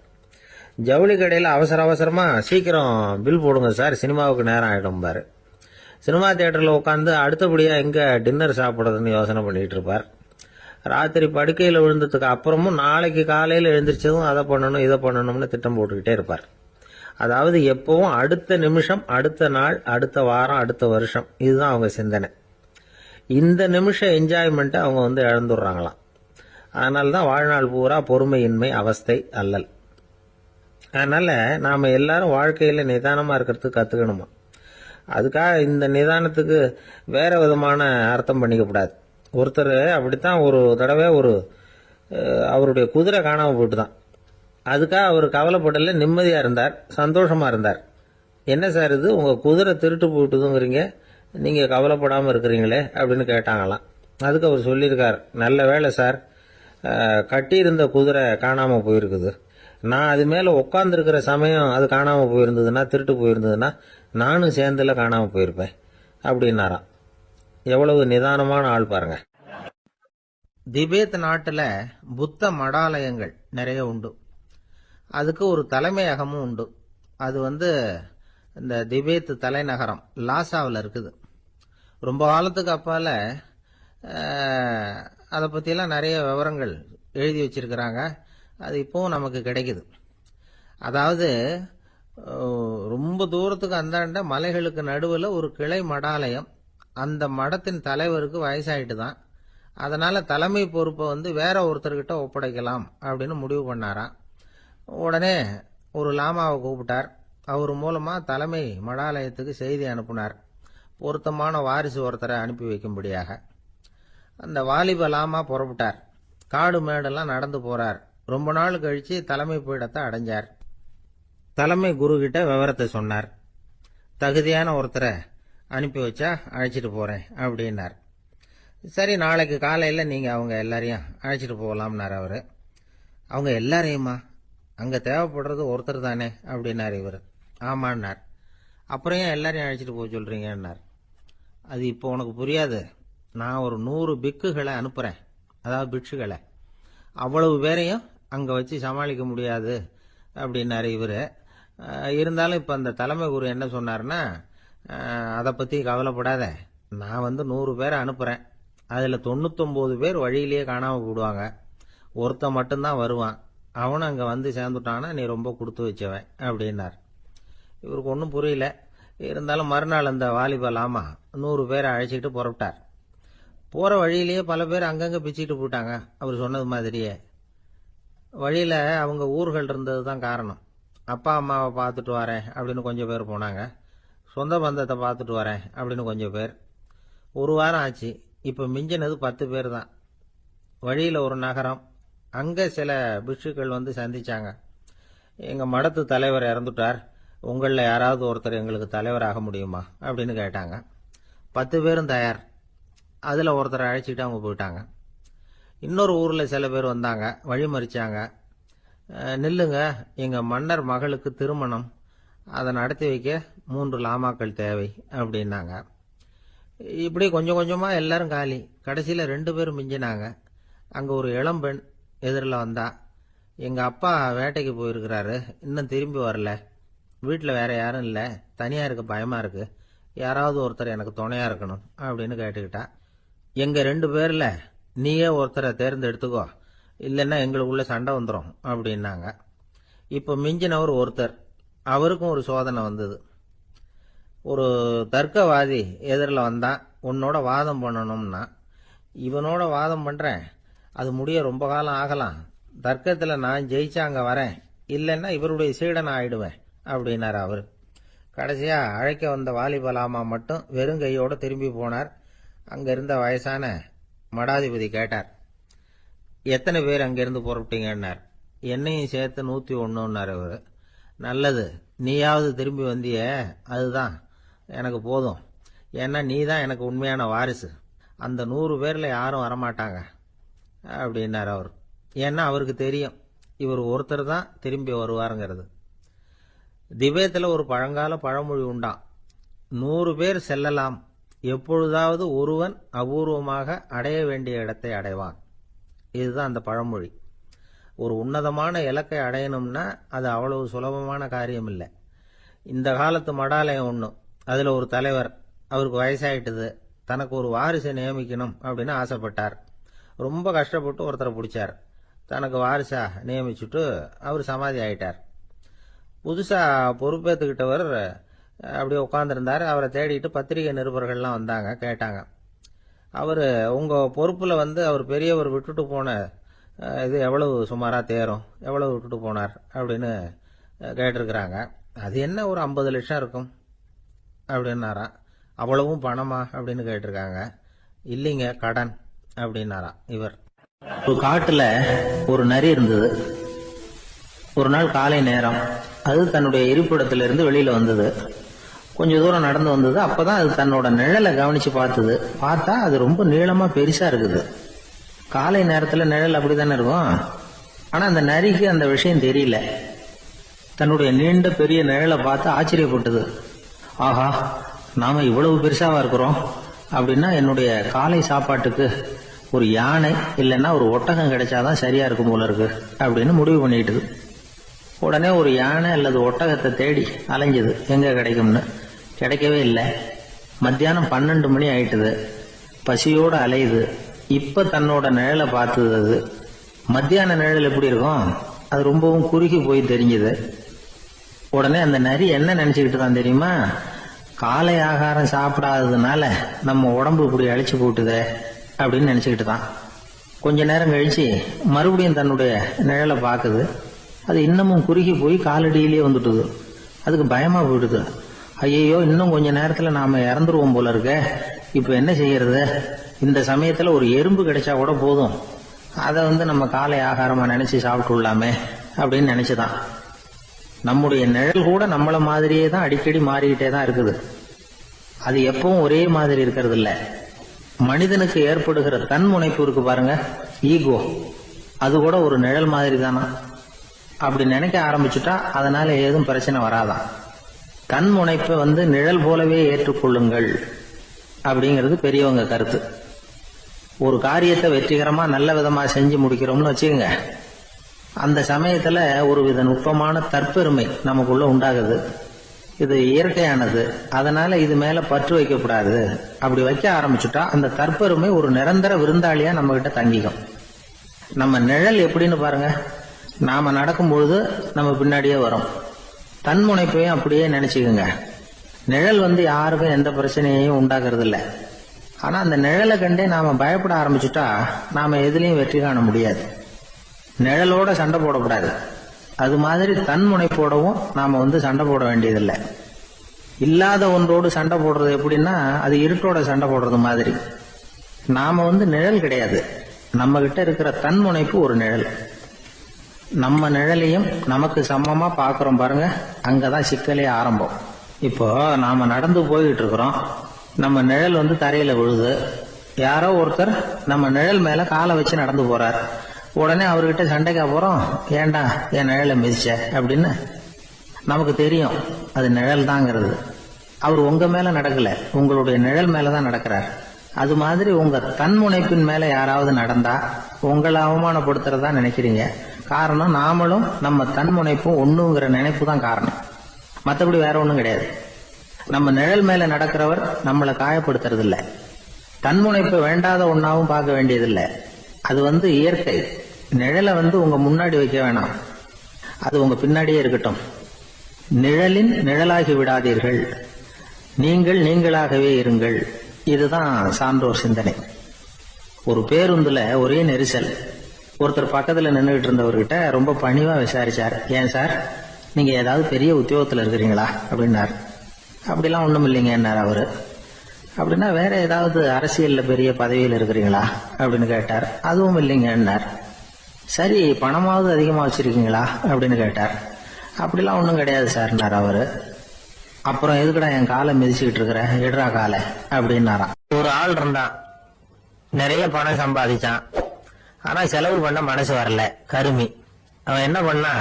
ஜவுளி கடையில் அவசரமாக சீக்கிரம் பில் போடுங்க சார், சினிமாவுக்கு நேரம் ஆகிடும்பார். சினிமா தியேட்டரில் உட்காந்து அடுத்தபடியாக எங்கே டின்னர் சாப்பிட்றதுன்னு யோசனை பண்ணிகிட்டு இருப்பார். ராத்திரி படுக்கையில் விழுந்ததுக்கு அப்புறமும் நாளைக்கு காலையில் எழுந்திரிச்சதும் அதை பண்ணணும் இதை பண்ணணும்னு திட்டம் போட்டுக்கிட்டே இருப்பார். அதாவது எப்பவும் அடுத்த நிமிஷம், அடுத்த நாள், அடுத்த வாரம், அடுத்த வருஷம், இதுதான் அவங்க சிந்தனை. இந்த நிமிஷம் என்ஜாய்மெண்ட்டை அவங்க இழந்துடுறாங்களாம். அதனால தான் வாழ்நாள் பூரா பொறுமையின்மை, அவஸ்தை, அல்லல். அதனால் நாம் எல்லாரும் வாழ்க்கையில் நிதானமாக இருக்கிறதுக்கு கற்றுக்கணுமா. அதுக்காக இந்த நிதானத்துக்கு வேறு விதமான அர்த்தம் பண்ணிக்கக்கூடாது. ஒருத்தர் அப்படித்தான் ஒரு தடவை அவருடைய குதிரை காணாமல் போயிட்டு தான். அதுக்காக அவர் கவலைப்படல, நிம்மதியாக இருந்தார், சந்தோஷமாக இருந்தார். என்ன சார் இது, உங்கள் குதிரை திருட்டு போயிட்டுதுங்கிறீங்க, நீங்கள் கவலைப்படாமல் இருக்கிறீங்களே அப்படின்னு கேட்டாங்களாம். அதுக்கு அவர் சொல்லியிருக்கார், நல்ல வேலை சார், கட்டியிருந்த குதிரை காணாமல் போயிருக்குது. நான் அது மேலே உட்காந்துருக்கிற சமயம் அது காணாமல் போயிருந்ததுன்னா, திருட்டு போயிருந்ததுன்னா நானும் சேர்ந்துல காணாமல் போயிருப்பேன் அப்படின்னாராம். எவ்வளவு நிதானமான ஆள் பாருங்க. திபேத் நாட்டில் புத்த மடாலயங்கள் நிறைய உண்டு. அதுக்கு ஒரு தலைமையகமும் உண்டு. அது இந்த திபேத் தலைநகரம் லாசாவில் இருக்குது. ரொம்ப காலத்துக்கு அப்பால் அதை பற்றியெல்லாம் நிறைய விவரங்கள் எழுதி வச்சிருக்கிறாங்க. அது இப்போவும் நமக்கு கிடைக்குது. அதாவது ரொம்ப தூரத்துக்கு அந்தாண்ட மலைகளுக்கு நடுவில் ஒரு கிளை மடாலயம். அந்த மடத்தின் தலைவருக்கு வயசாயிட்டு தான். அதனால் தலைமை பொறுப்பை வேற ஒருத்தர்கிட்ட ஒப்படைக்கலாம் அப்படின்னு முடிவு பண்ணாராம். உடனே ஒரு லாமாவை கூப்பிட்டார். அவர் மூலமாக தலைமை மடாலயத்துக்கு செய்தி அனுப்புனார், பொருத்தமான வாரிசு ஒருத்தரை அனுப்பி வைக்கும்படியாக. அந்த வாலிப லாமா புறப்பட்டார். காடு மேடெல்லாம் நடந்து போறார். ரொம்ப நாள் கழிச்சு தலைமை பீடத்தை அடைஞ்சார். தலைமை குரு கிட்ட விவரத்தை சொன்னார். தகுதியான ஒருத்தரை அனுப்பி வச்சா அழைச்சிட்டு போறேன் அப்படின்னார். சரி, நாளைக்கு காலையில் நீங்கள் அவங்க எல்லாரையும் அழைச்சிட்டு போகலாம்னார் அவர். அவங்க எல்லாரையுமா? அங்கே தேவைப்படுறது ஒருத்தர் தானே அப்படின்னார் இவர். ஆமான்னார். அப்புறம் ஏன் எல்லாரையும் அழைச்சிட்டு போக சொல்கிறீங்கன்னார். அது இப்போ உனக்கு புரியாது. நான் ஒரு 100 பிக்குகளை அனுப்புகிறேன், அதாவது பிட்சுகளை. அவ்வளவு பேரையும் அங்கே வச்சு சமாளிக்க முடியாது அப்படின்னாரு இவர். இருந்தாலும் இப்போ அந்த தலைமை குரு என்ன சொன்னார்னா, அதை பற்றி கவலைப்படாத, நான் 100 பேரை அனுப்புகிறேன். அதில் 99 பேர் வழியிலேயே காணாமல் போடுவாங்க, ஒருத்தன் மட்டும்தான் வருவான். அவனும் அங்கே சேர்ந்துட்டானா நீ ரொம்ப கொடுத்து வச்சவன் அப்படின்னார். இவருக்கு ஒன்றும் புரியல. இருந்தாலும் மறுநாள் அந்த வாலிப லாமா 100 பேரை அழைச்சிக்கிட்டு புறப்பட்டார். போகிற வழியிலேயே பல பேர் அங்கங்கே பிச்சுக்கிட்டு போயிட்டாங்க. அவர் சொன்னது மாதிரியே. வழியில் அவங்க ஊர்கள் இருந்தது தான் காரணம். அப்பா அம்மாவை பார்த்துட்டு வரேன் அப்படின்னு கொஞ்சம் பேர் போனாங்க. சொந்த பந்தத்தை பார்த்துட்டு வரேன் அப்படின்னு கொஞ்சம் பேர். ஒரு வாரம் ஆச்சு. இப்போ மிஞ்சினது 10 பேர் தான். வழியில் ஒரு நகரம். அங்கே சில பிட்சுக்கள் சந்திச்சாங்க. எங்கள் மடத்து தலைவர் இறந்துட்டார், உங்களில் யாராவது ஒருத்தர் எங்களுக்கு தலைவராக முடியுமா அப்படின்னு கேட்டாங்க. 10 பேரும் தயார். அதில் ஒருத்தரை அழைச்சிக்கிட்டு அவங்க போயிட்டாங்க. இன்னொரு ஊரில் சில பேர் வந்தாங்க, வழிமறிச்சாங்க. நில்லுங்க, எங்கள் மன்னர் மகளுக்கு திருமணம், அதை நடத்தி வைக்க 3 லாமாக்கள் தேவை அப்படின்னாங்க. இப்படி கொஞ்சம் கொஞ்சமா எல்லாரும் காலி. கடைசியில 2 பேரும் மிஞ்சினாங்க. அங்க ஒரு இளம்பெண் எதிரில் வந்தா. எங்க அப்பா வேட்டைக்கு போயிருக்கிறாரு, இன்னும் திரும்பி வரல. வீட்டில் வேற யாரும் இல்லை, தனியா இருக்க பயமா இருக்கு, யாராவது ஒருத்தர் எனக்கு துணையா இருக்கணும் அப்படின்னு கேட்டுக்கிட்டா. எங்க 2 பேர்ல நீயே ஒருத்தரை தேர்ந்தெடுத்துக்கோ, இல்லைன்னா எங்களுக்குள்ள சண்டை வந்துடும் அப்படின்னாங்க. இப்ப மிஞ்சினவர் ஒருத்தர். அவருக்கும் ஒரு சோதனை வந்தது. ஒரு தர்க்கவாதி எதிரில் வந்தான். உன்னோட வாதம் பண்ணணும்னா. இவனோட வாதம் பண்றேன், அது முடிய ரொம்ப காலம் ஆகலாம். தர்க்கத்துல நான் ஜெயிச்சா அங்க வரேன், இல்லைன்னா இவருடைய சீடன் ஆயிடுவேன் அப்படின்னாரு அவரு. கடைசியா அழைக்க வந்த வாலிபலாமா மட்டும் வெறும் கையோட திரும்பி போனார். அங்க இருந்த வயசான மடாதிபதி கேட்டார், எத்தனை பேர் அங்கிருந்து புறப்பட்டீங்கன்னார். என்னையும் சேர்த்து 101ன்னார் அவரு. நல்லது, நீயாவது திரும்பி வந்திய, அதுதான் எனக்கு போதும். ஏன்னா நீ தான் எனக்கு உண்மையான வாரிசு. அந்த 100 பேர்ல யாரும் வரமாட்டாங்க அப்படின்னார் அவர். ஏன்னா அவருக்கு தெரியும் இவர் ஒருத்தர் தான் திரும்பி வருவாருங்கிறது. திபேத்தில் ஒரு பழங்கால பழமொழி உண்டாம், 100 பேர் செல்லலாம், எப்பொழுதாவது ஒருவன் அபூர்வமாக அடைய வேண்டிய இடத்தை அடைவான். இதுதான் அந்த பழமொழி. ஒரு உன்னதமான இலக்கை அடையணும்னா அது அவ்வளவு சுலபமான காரியம் இல்லை. இந்த காலத்து மடாலயம் ஒண்ணு, அதுல ஒரு தலைவர், அவருக்கு வயசாயிட்டுது, தனக்கு ஒரு வாரிசை நியமிக்கணும் அப்படின்னு ஆசைப்பட்டார். ரொம்ப கஷ்டப்பட்டு ஒருத்தரை பிடிச்சார். தனக்கு வாரிசா நியமிச்சுட்டு அவர் சமாதி ஆயிட்டார். புதுசா பொறுப்பேற்றுக்கிட்டவர் அப்படியே உட்காந்துருந்தார். அவரை தேடிட்டு பத்திரிகை நிருபர்கள்லாம் வந்தாங்க, கேட்டாங்க. அவர் உங்க பொறுப்புல அவர் பெரியவர் விட்டுட்டு போன இது எவ்வளவு சுமாரா தேரும், எவ்வளவு விட்டுட்டு போனார் அப்படின்னு கேட்டிருக்கிறாங்க. அது என்ன ஒரு 50 லட்சம் இருக்கும் அப்படின்னாராம். அவ்வளவும் பணமா அப்படின்னு கேட்டிருக்காங்க. இல்லைங்க, கடன் அப்படின்னாராம் இவர். ஒரு காட்டுல ஒரு நரி இருந்தது. ஒரு நாள் காலை நேரம் அது தன்னுடைய இருப்பிடத்திலிருந்து வெளியில வந்தது. கொஞ்ச தூரம் நடந்து வந்தது. அப்பதான் அது தன்னோட நிழலை கவனிச்சு பார்த்தது. பார்த்தா அது ரொம்ப நீளமா பெருசா இருக்குது. காலை நேரத்துல நிழல் அப்படித்தானே இருக்கும். ஆனா அந்த நரிக்கு அந்த விஷயம் தெரியல. தன்னுடைய நீண்ட பெரிய நிழலை பார்த்து ஆச்சரியப்பட்டது. ஆஹா, நாம இவ்வளவு பெருசாவா இருக்கிறோம் அப்படின்னா என்னுடைய காலை சாப்பாட்டுக்கு ஒரு யானை இல்லைன்னா ஒரு ஒட்டகம் கிடைச்சாதான் சரியா இருக்கும் போல இருக்கு அப்படின்னு முடிவு பண்ணிட்டுது. உடனே ஒரு யானை அல்லது ஒட்டகத்தை தேடி அலைஞ்சது, எங்க கிடைக்கும்னு. கிடைக்கவே இல்லை. மத்தியானம் 12 மணி ஆயிட்டுது. பசியோட அலையுது. இப்ப தன்னோட நிழலை பார்த்தது. அது மத்தியான நிழல் எப்படி இருக்கும், அது ரொம்பவும் குறுகி போய் தெரிஞ்சது. உடனே அந்த நரி என்ன நினைச்சுக்கிட்டு தான் தெரியுமா, காலை ஆகாரம் சாப்பிடாததுனால நம்ம உடம்பு இப்படி அழிச்சு போட்டுதே அப்படின்னு நினைச்சுக்கிட்டு தான். கொஞ்ச நேரம் கழிச்சு மறுபடியும் தன்னுடைய நிழலை பார்க்குது. அது இன்னமும் குறுகி போய் காலடியிலேயே வந்துட்டுது. அதுக்கு பயமா போயிடுது. ஐயோ, இன்னும் கொஞ்ச நேரத்துல நாம இறந்துருவோம் போல இருக்க, இப்ப என்ன செய்யறது? இந்த சமயத்துல ஒரு எறும்பு கிடைச்சா கூட போதும், அதை நம்ம காலை ஆகாரமா நினைச்சு சாப்பிட்டு விடலாமே அப்படின்னு நினைச்சுதான். நம்முடைய நிழல் கூட நம்மள மாதிரியே தான் அடிக்கடி மாறிக்கிட்டே தான் இருக்குது. அது எப்பவும் ஒரே மாதிரி இருக்கிறது இல்ல. மனிதனுக்கு ஏற்படுகிற தன்முனைப்பு இருக்கு பாருங்க, ஈகோ, அது கூட ஒரு நிழல் மாதிரி தானா. அப்படி நினைக்க ஆரம்பிச்சுட்டா அதனால ஏதும் பிரச்சனை வராதான். தன்முனைப்பை நிழல் போலவே ஏற்றுக்கொள்ளுங்கள் அப்படிங்கிறது பெரியவங்க கருத்து. ஒரு காரியத்தை வெற்றிகரமா நல்ல விதமா செஞ்சு முடிக்கிறோம்னு வச்சுக்கோங்க, அந்த சமயத்துல ஒரு வித நுட்பமான தற்பெருமை நமக்குள்ள உண்டாகுது. இது இயற்கையானது, அதனால இது மேல பற்று வைக்கக்கூடாது. அப்படி வைக்க ஆரம்பிச்சுட்டா அந்த தற்பெருமை ஒரு நிரந்தர விருந்தாளியா நம்ம கிட்ட தங்கிக்கும். நம்ம நிழல் எப்படின்னு பாருங்க, நாம நடக்கும் பொழுது நம்ம பின்னாடியே வரும். தன்முனைப்பையும் அப்படியே நினைச்சுக்குங்க. நிழல் யாருக்கும் எந்த பிரச்சனையையும் உண்டாக்குறது இல்லை. ஆனா அந்த நிழலை கண்டே நாம பயப்பட ஆரம்பிச்சுட்டா நாம எதுலயும் வெற்றி காண முடியாது. நிழலோட சண்டை போடக்கூடாது. அது மாதிரி தன்முனைப்போடவும் நாம சண்டை போட வேண்டியதில்லை. இல்லாத ஒன்றோடு சண்டை போடுறது எப்படின்னா, அது இருட்டோட சண்டை போடுறது மாதிரி. நாம நிழல் கிடையாது, நம்ம கிட்ட இருக்கிற தன்முனைப்பு ஒரு நிழல். நம்ம நிழலையும் நமக்கு சமமா பாக்குறோம் பாருங்க, அங்கதான் சிக்கலே ஆரம்பம். இப்போ நாம நடந்து போயிட்டு இருக்கிறோம், நம்ம நிழல் தரையில விழுது. யாரோ ஒருத்தர் நம்ம நிழல் மேல காலை வச்சு நடந்து போறார். உடனே அவர்கிட்ட சண்டைக்கா போறோம், ஏண்டா என் நிழலை மிதிச்ச அப்படின்னு. நமக்கு தெரியும் அது நிழல் தாங்கிறது. அவர் உங்க மேல நடக்கல, உங்களுடைய நிழல் மேலதான் நடக்கிறார். அது மாதிரி உங்க தன்முனைப்பின் மேல யாராவது நடந்தா உங்களை அவமானப்படுத்துறதா நினைக்கிறீங்க. காரணம், நாமளும் நம்ம தன்முனைப்பும் ஒண்ணுங்கிற நினைப்பு தான் காரணம், மற்றபடி வேற ஒண்ணும் கிடையாது. நம்ம நிழல் மேல நடக்கிறவர் நம்மளை காயப்படுத்துறது இல்ல. தன்முனைப்பு வேண்டாத ஒன்னாவும் பார்க்க வேண்டியதில்லை. அது இயற்கை. நிழலை உங்க முன்னாடி வைக்க வேணாம், அது உங்க பின்னாடியே இருக்கட்டும். நிழலின் நிழலாகி விடாதீர்கள், நீங்கள் நீங்களாகவே இருங்கள். இதுதான் சான்றோர் சிந்தனை. ஒரு பேருந்துல ஒரே நெரிசல். ஒருத்தர் பக்கத்துல நின்றுகிட்டு இருந்தவர்கிட்ட ரொம்ப பணிவா விசாரிச்சார், ஏன் சார் நீங்க ஏதாவது பெரிய உத்தியோகத்துல இருக்கிறீங்களா அப்படின்னாரு. அப்படிலாம் ஒண்ணும் இல்லைங்கன்னார் அவரு. அப்படின்னா வேற ஏதாவது அரசியல்ல பெரிய பதவியில் இருக்கிறீங்களா அப்படின்னு கேட்டார். அதுவும் இல்லைங்கன்னார். சரி, பணமாவது அதிகமா வச்சிருக்கீங்களா அப்படின்னு கேட்டார். அப்படிலாம் ஒன்றும் கிடையாது சார்னார் அவரு. அப்புறம் எதுக்குடா என் காலை மிதிச்சுக்கிட்டு இருக்கிற, எடுறா காலை அப்படின்னாராம். ஒரு ஆள் இருந்தான், நிறைய பணம் சம்பாதிச்சான், ஆனா செலவு பண்ண மனசு வரல, கருமி. அவன் என்ன பண்ணா,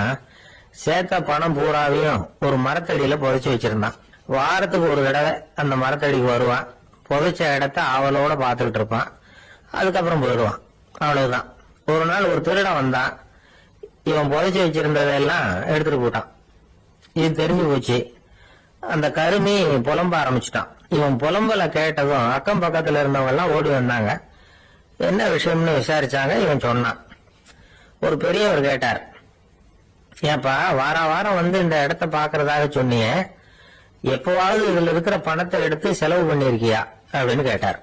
சேர்த்த பணம் பூராவையும் ஒரு மரத்தடியில புதைச்சு வச்சிருந்தான். வாரத்துக்கு ஒரு தடவை அந்த மரத்தடிக்கு வருவான், புதைச்ச இடத்த ஆவலோட பார்த்துக்கிட்டு இருப்பான், அதுக்கப்புறம் போயிடுவான். அவ்வளவுதான். ஒரு நாள் ஒரு திருடன் வந்தான், இவன் புதைச்சு வச்சிருந்ததெல்லாம் எடுத்துட்டு போட்டான். இது தெரிஞ்சு போச்சு. அந்த கருமி புலம்ப ஆரம்பிச்சுட்டான். இவன் புலம்பல கேட்டதும் அக்கம் பக்கத்துல இருந்தவங்க எல்லாம் ஓடி வந்தாங்க. என்ன விஷயம்னு விசாரிச்சாங்க. இவன் சொன்னான். ஒரு பெரியவர் கேட்டார், ஏப்பா வாரம் இந்த இடத்த பாக்குறதாக சொன்னீங்க, எப்பவாவது இதுல இருக்கிற பணத்தை எடுத்து செலவு பண்ணிருக்கியா அப்படின்னு கேட்டார்.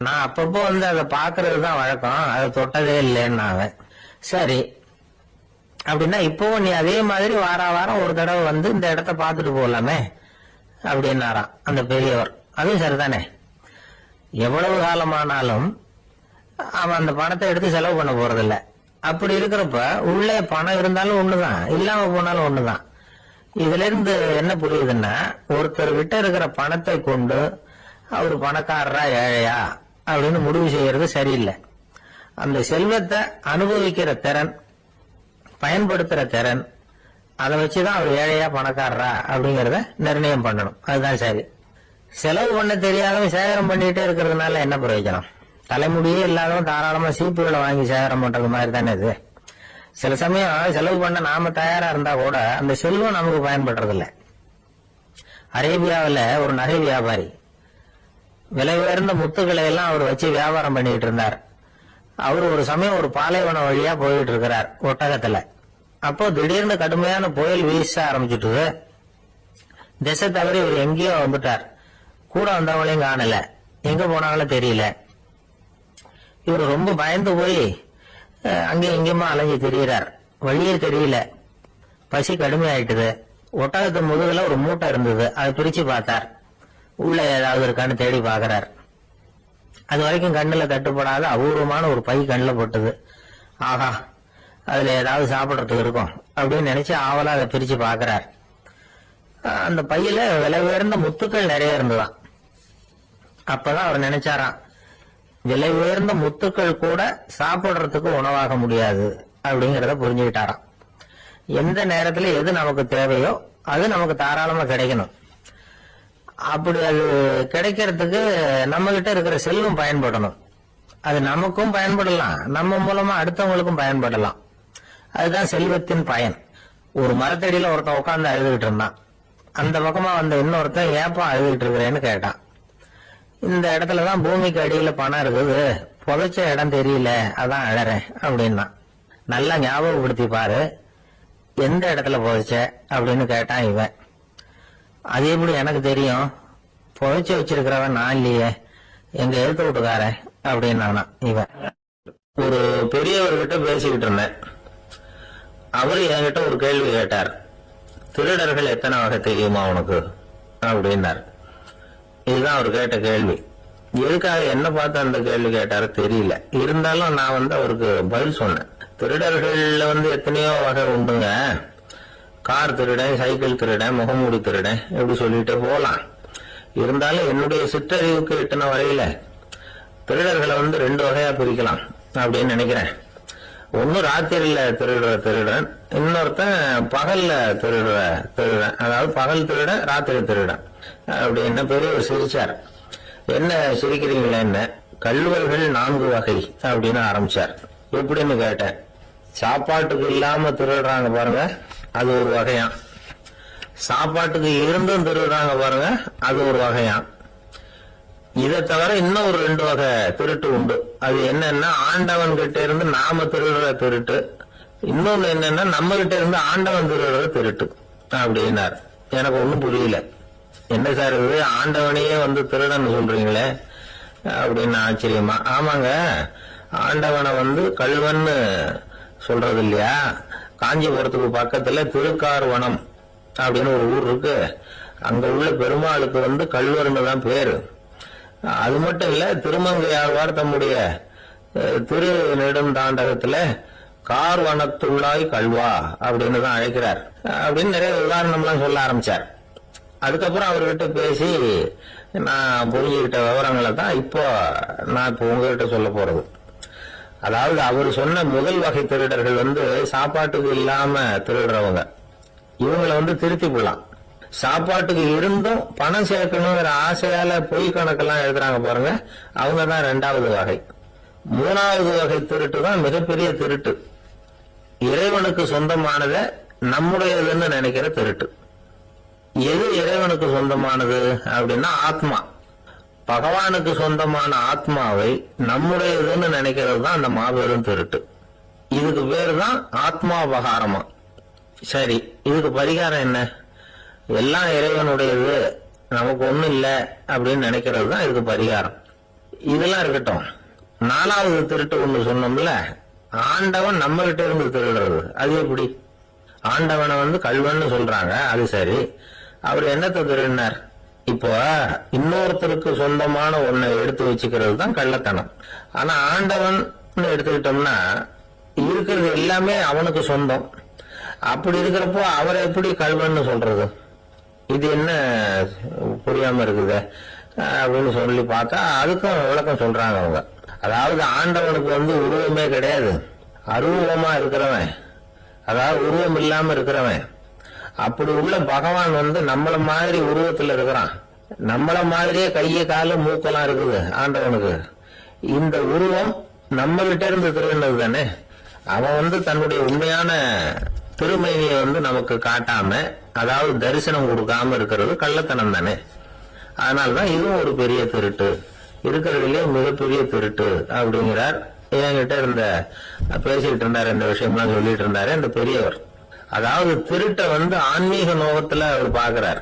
நான் அப்பப்போ அதை பாக்குறதுதான் வழக்கம், அதை தொட்டதே இல்லைன்னு. சரி அப்படின்னா இப்பவும் நீ அதே மாதிரி வாரம் ஒரு தடவை இந்த இடத்த பாத்துட்டு போகலாமே அப்படின்னாராம் அந்த பெரியவர். அதுவும் சரிதானே, எவ்வளவு காலமானாலும் அவன் அந்த பணத்தை எடுத்து செலவு பண்ண போறதில்ல. அப்படி இருக்கிறப்ப உள்ளே பணம் இருந்தாலும் ஒண்ணுதான், இல்லாம போனாலும் ஒண்ணுதான். இதுல இருந்து என்ன புரியுதுன்னா, ஒருத்தர் கிட்ட இருக்கிற பணத்தை கொண்டு அவரு பணக்காரரா ஏழையா அப்படின்னு முடிவு செய்யறது சரியில்லை. அந்த செல்வத்தை அனுபவிக்கிற திறன், பயன்படுத்துற திறன், அதை வச்சுதான் அவர் ஏழையா பணக்காரரா அப்படிங்கறத நிர்ணயம் பண்ணணும். அதுதான் சரி. செலவு பண்ண தெரியாதவன் சேகரம் பண்ணிட்டே இருக்கிறதுனால என்ன பிரயோஜனம்? தலைமுடியே இல்லாதவன் தாராளமா சீப்புகளை வாங்கி சேகரம் பண்றது மாதிரி தானே இது. சில சமயம் செலவு பண்ண நாம தயாரா இருந்தா கூட அந்த செல்வம் நமக்கு பயன்படுறதில்லை. அரேபியாவில் ஒரு நகை வியாபாரி விலை உயர்ந்த முத்துக்களை எல்லாம் அவர் வச்சு வியாபாரம் பண்ணிட்டு இருந்தார். அவர் ஒரு சமயம் ஒரு பாலைவனம் வழியா போயிட்டு இருக்கிறார் ஒட்டகத்துல. அப்போ திடீர்னு கடுமையான புயல் வீச ஆரம்பிச்சுட்டு திசை தவறி இவர் எங்கேயோ வந்துட்டார். கூட வந்தவங்களையும் காணல, எங்க போனாங்களோ தெரியல. இவர் ரொம்ப பயந்து போய் அங்கேயும் இங்கேயுமா அலைஞ்சு தெரிகிறார். வழியே தெரியல, பசி கடுமையாயிட்டுது. ஒட்டகத்து முதுகுல ஒரு மூட்டை இருந்தது, அதை பிரிச்சு பார்த்தார். உள்ள ஏதாவது இருக்கான்னு தேடி பாக்குறார். அது வரைக்கும் கண்ணுல தட்டுப்படாத அபூர்வமான ஒரு பை கண்ணுல போட்டது. ஆஹா, அதுல ஏதாவது சாப்பிடறதுக்கு இருக்கும் அப்படின்னு நினைச்சு ஆவலா அதை பிரிச்சு பாக்குறார். அந்த பையில விலை உயர்ந்த முத்துக்கள் நிறைய இருந்ததாம். அப்பதான் அவர் நினைச்சாராம், விலை உயர்ந்த முத்துக்கள் கூட சாப்பிடுறதுக்கு உணவாக முடியாது அப்படிங்கறத புரிஞ்சுக்கிட்டாராம். எந்த நேரத்துல எது நமக்கு தேவையோ அது நமக்கு தாராளமா கிடைக்கணும். அப்படி அது கிடைக்கிறதுக்கு நம்ம கிட்ட இருக்கிற செல்வம் பயன்படணும். அது நமக்கும் பயன்படலாம், நம்ம மூலமா அடுத்தவங்களுக்கும் பயன்படலாம். அதுதான் செல்வத்தின் பயன். ஒரு மரத்தடியில ஒருத்தன் உட்கார்ந்து அழுதுகிட்டு இருந்தான். அந்த பக்கமா வந்த இன்னொருத்தன் ஏப்பா அழுதுகிட்டு இருக்கிறேன்னு கேட்டான். இந்த இடத்துலதான் பூமிக்கு அடியில பணம் இருக்குது, புதைச்ச இடம் தெரியல, அதான் அழறேன் அப்படின்னா. நல்லா ஞாபகப்படுத்தி பாரு, எந்த இடத்துல புதைச்ச அப்படின்னு கேட்டான் இவன். அது எப்படி எனக்கு தெரியும், புதைச்சு வச்சிருக்கிறவன் நான் இல்லையே, எங்க எழுத்து விட்டுக்காரன் அப்படின்னானா இவன். ஒரு பெரியவர்கிட்ட பேசிக்கிட்டு இருந்தேன். அவரு என்கிட்ட ஒரு கேள்வி கேட்டார். திருடர்கள் எத்தனை வகை தெரியுமா உனக்கு அப்படின்னார். இதுதான் அவர் கேட்ட கேள்வி. எதுக்காக என்ன பார்த்து அந்த கேள்வி கேட்டாரு தெரியல. இருந்தாலும் நான் அவருக்கு பதில் சொன்னேன். திருடர்கள்ல எத்தனையோ வகை உண்டுங்க. கார் திருடன், சைக்கிள் திருடன், முகமூடி திருடன், எப்படி சொல்லிட்டு போலாம். இருந்தாலும் என்னுடைய சிற்றறிவுக்கு எட்டின வரையில திருடர்களை 2 வகையா பிரிக்கலாம் அப்படின்னு நினைக்கிறேன். ஒன்னு ராத்திரியில திருடுற திருடன், இன்னொருத்தன் பகல்ல திருடுற திருடன். அதாவது பகல் திருடன், ராத்திரி திருடன் அப்படின்னு பெரியவர் சிரிச்சார். என்ன சிரிக்கிறீங்களா? என்ன கள்வர்கள் 4 வகை அப்படின்னு ஆரம்பிச்சார். எப்படின்னு கேட்டேன். சாப்பாட்டுக்கு இல்லாம திருடுறாங்க பாருங்க, அது ஒரு வகையாம். சாப்பாட்டுக்கு இருந்தும் திருடுறாங்க பாருங்க, அது ஒரு வகையாம். இதை தவிர இன்னும் ஒரு 2 வகை திருட்டு உண்டு. அது என்னன்னா, ஆண்டவன் கிட்ட இருந்து நாம திருடுற திருட்டு, இன்னொன்னு என்னன்னா நம்ம கிட்ட இருந்து ஆண்டவன் திருடுற திருட்டு அப்படின்னார். எனக்கு ஒண்ணும் புரியல. என்ன சார் இது, ஆண்டவனையே வந்து திருடன்னு சொல்றீங்களே அப்படின்னு ஆச்சரியமா. ஆமாங்க, ஆண்டவனை வந்து கள்வன்னு சொல்றது இல்லையா? காஞ்சிபுரத்துக்கு பக்கத்துல திருக்கார்வனம் அப்படின்னு ஒரு ஊர் இருக்கு. அங்க உள்ள பெருமாளுக்கு வந்து கள்வர்னு தான் பேரு. அது மட்டும் இல்ல, திருமங்கையாழ்வார் தம்முடைய திரு நெடுந்தாண்டகத்துல கார்வனத்துள்ளாய் கல்வா அப்படின்னு தான் அழைக்கிறார் அப்படின்னு நிறைய உதாரணம்லாம் சொல்ல ஆரம்பிச்சார். அதுக்கப்புறம் அவர்கிட்ட பேசி நான் புரிஞ்சுக்கிட்ட விவரங்களை தான் இப்போ நான் இப்போ உங்ககிட்ட சொல்ல போறது. அதாவது அவர் சொன்ன முதல் வகை திருடர்கள் வந்து சாப்பாட்டுக்கு இல்லாம திருடுறவங்க. இவங்களை வந்து திருத்தி போடலாம். சாப்பாட்டுக்கு இருந்தும் பணம் சேர்க்கணுங்கிற ஆசையால பொய் கணக்கெல்லாம் எழுதுறாங்க பாருங்க, அவங்க தான் 2வது வகை. 3வது வகை திருட்டு தான் மிகப்பெரிய திருட்டு. இறைவனுக்கு சொந்தமானதை நம்முடையதுன்னு நினைக்கிற திருட்டு. எது இறைவனுக்கு சொந்தமானது அப்படின்னா ஆத்மா. பகவானுக்கு சொந்தமான ஆத்மாவை நம்முடையதுன்னு நினைக்கிறது தான் அந்த மாபெரும் திருட்டு. இதுக்கு பேரு தான் ஆத்மாபகாரமா. சரி, இதுக்கு பரிகாரம் என்ன? எல்லாம் இறைவனுடையது, நமக்கு ஒண்ணும் இல்ல அப்படின்னு நினைக்கிறது தான் இதுக்கு பரிகாரம். இதெல்லாம் இருக்கட்டும். 4வது திருட்டு ஒண்ணு சொன்னோம்ல, ஆண்டவன் நம்ம கிட்ட இருந்து திருடுறது. அது எப்படி? ஆண்டவனை வந்து கள்வன்னு சொல்றாங்க, அது சரி. அவர் என்னத்தை திருடினார்? இப்போ இன்னொருத்தருக்கு சொந்தமான ஒன்னை எடுத்து வச்சுக்கிறது தான் கள்ளத்தனம். ஆனா ஆண்டவன் எடுத்துக்கிட்டோம்னா இருக்கிறது எல்லாமே அவனுக்கு சொந்தம். அப்படி இருக்கிறப்போ அவரை எப்படி கள்வன்னு சொல்றது? இது என்ன புரியாம இருக்குது அப்படின்னு சொல்லி பார்த்தா அதுக்கும் விளக்கம் சொல்றாங்க அவங்க. அதாவது ஆண்டவனுக்கு வந்து உருவமே கிடையாது, அருவமா இருக்கிறவன், அதாவது உருவம் இல்லாம இருக்கிறவன். அப்படி உள்ள பகவான் வந்து நம்மள மாதிரி உருவத்துல இருக்கிறான். நம்மள மாதிரியே கைய காலு மூக்கெல்லாம் இருக்குது ஆண்டவனுக்கு. இந்த உருவம் நம்ம கிட்ட இருந்து திருடினது தானே. அவன் வந்து தன்னுடைய உண்மையான திருமேனியை வந்து நமக்கு காட்டாம, அதாவது தரிசனம் கொடுக்காம இருக்கிறது கள்ளத்தனம் தானே. அதனாலதான் இதுவும் ஒரு பெரிய திருட்டு, இருக்கிறதுலயே மிகப்பெரிய திருட்டு அப்படிங்கிறார். என்கிட்ட இருந்த பேசிட்டு இருந்தாரு, இந்த விஷயம்லாம் சொல்லிட்டு இருந்தாரு அந்த பெரியவர். அதாவது திருட்டை வந்து ஆன்மீக நோகத்துல அவர் பாக்குறார்.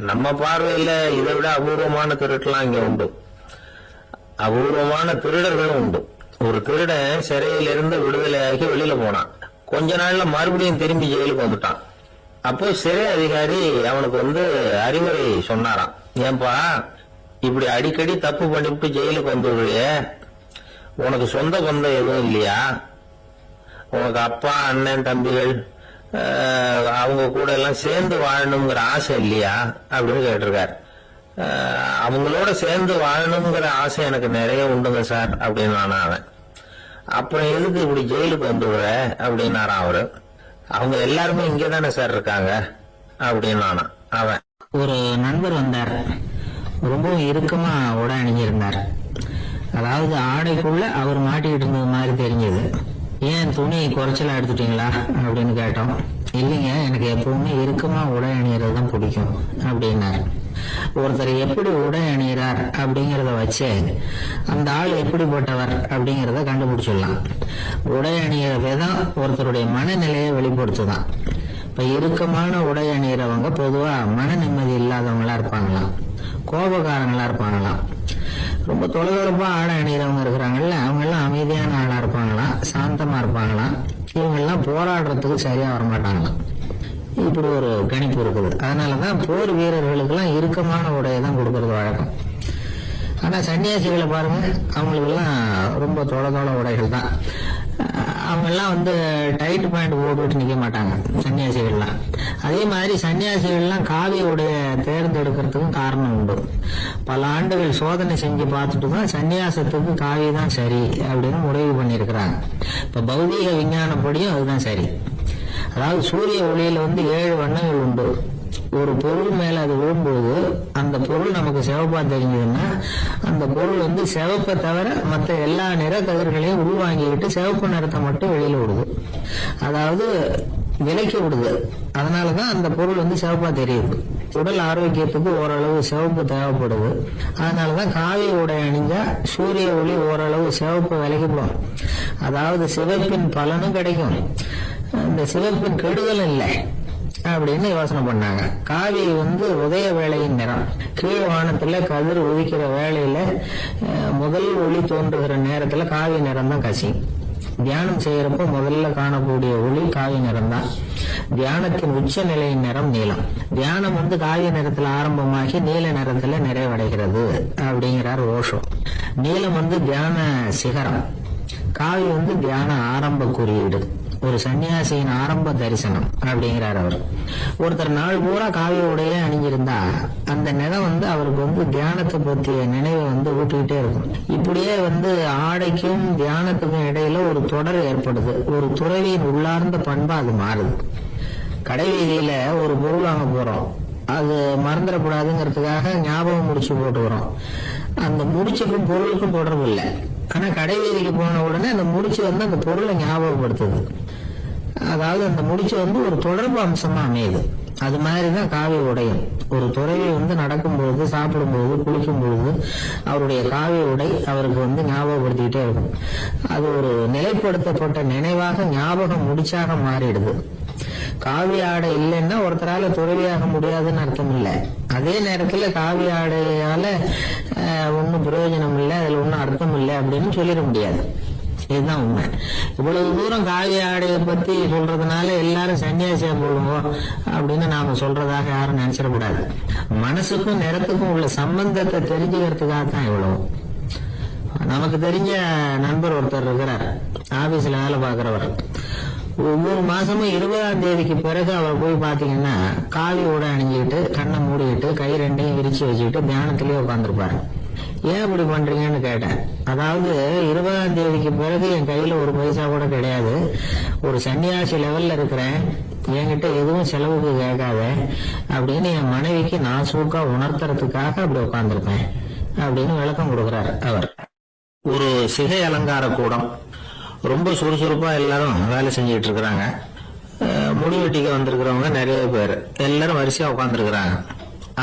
நம்ம பார்வையில இதை விட அபூர்வமான திருட்டுலாம் இங்க உண்டு. அபூர்வமான திருடர்களும் உண்டு. ஒரு திருடன் சிறையிலிருந்து விடுதலையாகி வெளியில போனான். கொஞ்ச நாள்ல மறுபடியும் திரும்பி ஜெயிலுக்கு வந்துட்டான். அப்போ சிறை அதிகாரி அவனுக்கு வந்து அறிவுரை சொன்னாராம். ஏன்பா இப்படி அடிக்கடி தப்பு பண்ணிவிட்டு ஜெயிலுக்கு வந்துடுறியே, உனக்கு சொந்த பந்தம் எதுவும் இல்லையா? உனக்கு அப்பா அண்ணன் தம்பிகள் அவங்க கூட எல்லாம் சேர்ந்து வாழணுங்கிற ஆசை இல்லையா அப்படின்னு கேட்டிருக்காரு. அவங்களோட சேர்ந்து வாழணுங்கிற ஆசை எனக்கு நிறைய உண்டுங்க சார் அப்படின்னு அவன். அப்புறம் எதுக்கு இப்படி ஜெயிலுக்கு வந்துடுற அப்படின்னாரான் அவரு. அவங்க எல்லாருமே இங்கதானே சார் இருக்காங்க அப்படின்னு அவன். ஒரு நண்பர் வந்தார். ரொம்ப இறுக்கமா உடை அணிஞ்சிருந்தார். அதாவது ஆடைக்குள்ள அவர் மாட்டிக்கிட்டு இருந்தது மாதிரி தெரிஞ்சது. ஏன் துணி குறைச்சலா எடுத்துட்டீங்களா அப்படின்னு கேட்டோம். இல்லைங்க, எனக்கு எப்பவுமே இறுக்கமா உடை அணியறது தான் பிடிக்கும் அப்படின்னாரு. ஒருத்தர் எப்படி உடை அணிகிறார் அப்படிங்கறத வச்சு அந்த ஆள் எப்படிப்பட்டவர் அப்படிங்கறத கண்டுபிடிச்சிடலாம். உடை அணிகிற விதம் ஒருத்தருடைய மனநிலையை வெளிப்படுத்துதான். இப்ப இறுக்கமான உடை அணிகிறவங்க பொதுவா மன நிம்மதி இல்லாதவங்களா இருப்பாங்களாம், கோபக்காரங்களா இருப்பாங்களாம். ரொம்ப தொலைதொலைப்பா ஆடை அணிகிறவங்க இருக்கிறாங்கல்ல, அவங்க எல்லாம் அமைதியான ஆளா இருப்பாங்களாம், சாந்தமா இருப்பாங்களாம். இவங்க எல்லாம் போராடுறதுக்கு சரியா வரமாட்டாங்களாம். இப்படி ஒரு கணிப்பு இருக்குது. அதனாலதான் போர் வீரர்களுக்கு எல்லாம் இறுக்கமான உடையை தான் கொடுக்கறது வழக்கம். ஆனா சன்னியாசிகளை பாருங்க, அவங்களுக்கு எல்லாம் ரொம்ப தொலை உடைகள் தான். அவங்கெல்லாம் வந்து டைட் பேண்ட் போட்டுட்டு நிக்க மாட்டாங்க சன்னியாசிகள்லாம். அதே மாதிரி சன்னியாசிகள்லாம் காவியோடைய தேர்ந்தெடுக்கிறதுக்கும் காரணம் உண்டு. பல ஆண்டுகள் சோதனை செஞ்சு பார்த்துட்டு தான் சன்னியாசத்துக்கு காவி தான் சரி அப்படின்னு முடிவு பண்ணியிருக்கிறாங்க. இப்ப பௌதீக விஞ்ஞானப்படியும் அதுதான் சரி. அதாவது சூரிய ஒளியில வந்து 7 வண்ணங்கள் உண்டு. ஒரு பொருள் மேல அது விழும்போது அந்த பொருள் நமக்கு சிவப்பா தெரிஞ்சதுன்னா அந்த பொருள் வந்து சிவப்பை தவிர மற்ற எல்லா நிற கதிர்களையும் உள்வாங்கிக்கிட்டு சிவப்பு நிறத்தை மட்டும் வெளியில விடுது. அதாவது விலைக்கு விடுது. அதனாலதான் அந்த பொருள் வந்து சிவப்பா தெரியுது. உடல் ஆரோக்கியத்துக்கு ஓரளவு சிவப்பு தேவைப்படுது. அதனாலதான் காவி உடை அணிஞ்சா சூரிய ஒளி ஓரளவு சிவப்பு விலைக்குப்படும். அதாவது சிவப்பின் பலனும் கிடைக்கும், இந்த சிவப்பின் கெடுதலும் இல்லை அப்படின்னு யோசனை பண்ணாங்க. காவி வந்து உதய வேளையின் நிறம். கீழ் வானத்துல கதிர் உதிக்கிற வேளையில முதல் ஒளி தோன்றுகிற நேரத்துல காவி நிறம் தான் கசியும். தியானம் செய்யறப்ப முதல்ல காணக்கூடிய ஒளி காவி நிறம் தான். தியானத்தின் உச்ச நிலையின் நிறம் நீலம். தியானம் வந்து காவி நிறத்துல ஆரம்பமாகி நீல நிறத்துல நிறைவடைகிறது அப்படிங்கிறார் ஓஷோ. நீலம் வந்து தியான சிகரம், காவி வந்து தியான ஆரம்ப குறியீடு, ஒரு சன்னியாசியின் ஆரம்ப தரிசனம் அப்படிங்கிறார் அவர். ஒருத்தர் நாள் பூரா காவி உடைய அணிஞ்சிருந்தா அந்த நிறம் வந்து அவருக்கு வந்து தியானத்தை பற்றிய நினைவை வந்து ஊட்டிக்கிட்டே இருக்கும். இப்படியே வந்து ஆடைக்கும் தியானத்துக்கும் இடையில ஒரு தொடர் ஏற்படுது. ஒரு துறவியின் உள்ளார்ந்த பண்பா அது மாறுது. கடை வீதியில ஒரு பொருள் வாங்க போறோம், அது மறந்துடக்கூடாதுங்கிறதுக்காக ஞாபகம் முடிச்சு போட்டுக்கிறோம். அந்த முடிச்சுக்கும் பொருளுக்கும் தொடர்பு இல்லை. ஆனா கடை வீதிக்கு போன உடனே அந்த முடிச்சு வந்து அந்த பொருளை ஞாபகப்படுத்துது. அதாவது அந்த முடிச்சு வந்து ஒரு தொடர்பு அம்சமா அமையுது. அது மாதிரிதான் காவி உடையும். ஒரு துறவி வந்து நடக்கும்போது, சாப்பிடும்போது, குளிக்கும் பொழுது அவருடைய காவி உடை அவருக்கு வந்து ஞாபகப்படுத்திக்கிட்டே இருக்கும். அது ஒரு நிலைப்படுத்தப்பட்ட நினைவாக ஞாபகம் முடிச்சாக மாறிடுது. காவி ஆடை இல்லைன்னா ஒருத்தரால துறவியாக முடியாதுன்னு அர்த்தம் இல்லை. அதே நேரத்துல காவி ஆடையால ஒன்னும் பிரயோஜனம் இல்லை, அதுல ஒன்னும் அர்த்தம் இல்லை அப்படின்னு சொல்லிட முடியாது. இதுதான் உண்மை. இவ்வளவு தூரம் காவி ஆடையை பத்தி சொல்றதுனால எல்லாரும் சன்னியாசியா போடுவோம் அப்படின்னு நாம சொல்றதாக யாரும் நினைச்சிடக்கூடாது. மனசுக்கும் நிறத்துக்கும் உள்ள சம்பந்தத்தை தெரிஞ்சுக்கிறதுக்காக தான் இவ்வளவு. நமக்கு தெரிஞ்ச நண்பர் ஒருத்தர் இருக்கிறார், ஆபீஸ்ல வேலை பார்க்கிறவர். ஒவ்வொரு மாசமும் 20ஆம் தேதிக்கு பிறகு அவர் போய் பாத்தீங்கன்னா காவி உடை அணிஞ்சுக்கிட்டு, கண்ணை மூடிக்கிட்டு, கை ரெண்டையும் விரிச்சு வச்சுக்கிட்டு தியானத்திலேயே உட்காந்துருப்பாரு. ஏன் இப்படி பண்றீங்கன்னு கேட்டேன். அதாவது 20ஆம் தேதிக்கு பிறகு என் கையில ஒரு பைசா கூட கிடையாது, ஒரு சன்னியாசி லெவல்ல இருக்கிறேன், என்கிட்ட எதுவும் செலவுக்கு கேட்காத அப்படின்னு என் மனைவிக்கு நான் சூக்கா உணர்த்துறதுக்காக அப்படி உட்காந்துருப்பேன் அப்படின்னு விளக்கம் கொடுக்கிறார் அவர். ஒரு சிகை அலங்கார கூடம், ரொம்ப சுறுசுறுப்பா எல்லாரும் வேலை செஞ்சுட்டு இருக்கிறாங்க. முடி வெட்டிக்க வந்திருக்கிறவங்க நிறைய பேர், எல்லாரும் வரிசையா உட்காந்துருக்கிறாங்க.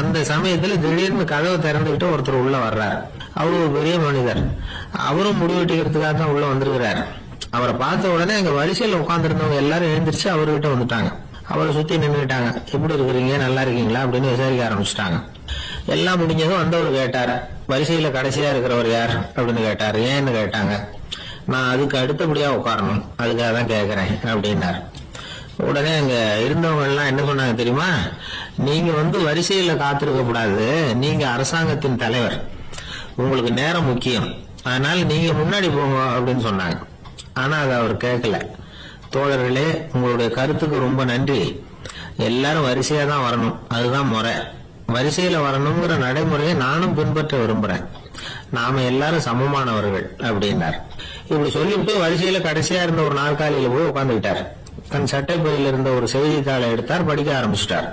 அந்த சமயத்துல திடீர்னு கதவை திறந்துகிட்டு ஒருத்தர் உள்ள வர்றார். அவரு ஒரு பெரிய மனிதர், அவரும் முடி வெட்டிக்கிறதுக்காக தான் உள்ள வந்திருக்கிறார். அவரை பார்த்த உடனே எங்க வரிசையில உட்காந்துருந்தவங்க எல்லாரும் எழுந்திரிச்சு அவர்கிட்ட வந்துட்டாங்க. அவரை சுத்தி நின்றுட்டாங்க. எப்படி இருக்கிறீங்க, நல்லா இருக்கீங்களா அப்படின்னு விசாரிக்க ஆரம்பிச்சுட்டாங்க. எல்லாம் முடிஞ்சதும் வந்தவர் கேட்டார், வரிசையில கடைசியா இருக்கிறவர் யார் அப்படின்னு கேட்டார். ஏன்னு கேட்டாங்க. நான் அதுக்கு அடுத்தபடியா உட்காரணும், அதுக்காக தான் கேட்கிறேன் அப்படின்னார். உடனே அங்க இருந்தவங்க எல்லாம் என்ன சொன்னாங்க தெரியுமா, நீங்க வந்து வரிசையில காத்திருக்க கூடாது, நீங்க அரசாங்கத்தின் தலைவர், உங்களுக்கு நேரம் முக்கியம், அதனால நீங்க முன்னாடி போங்க அப்படின்னு சொன்னாங்க. ஆனா அதை அவர் கேட்கல. தோழர்களே, உங்களுடைய கருத்துக்கு ரொம்ப நன்றி, எல்லாரும் வரிசையா தான் வரணும், அதுதான் முறை, வரிசையில வரணுங்கிற நடைமுறையை நானும் பின்பற்ற விரும்புறேன், நாம எல்லாரும் சமமானவர்கள் அப்படின்னார். இப்படி சொல்லிட்டு வரிசையில கடைசியா இருந்த ஒரு நாற்காலியில போய் உட்கார்ந்துகிட்டார். தன் சட்டை பையில இருந்த ஒரு செய்தித்தாளை எடுத்தார், படிக்க ஆரம்பிச்சிட்டார்.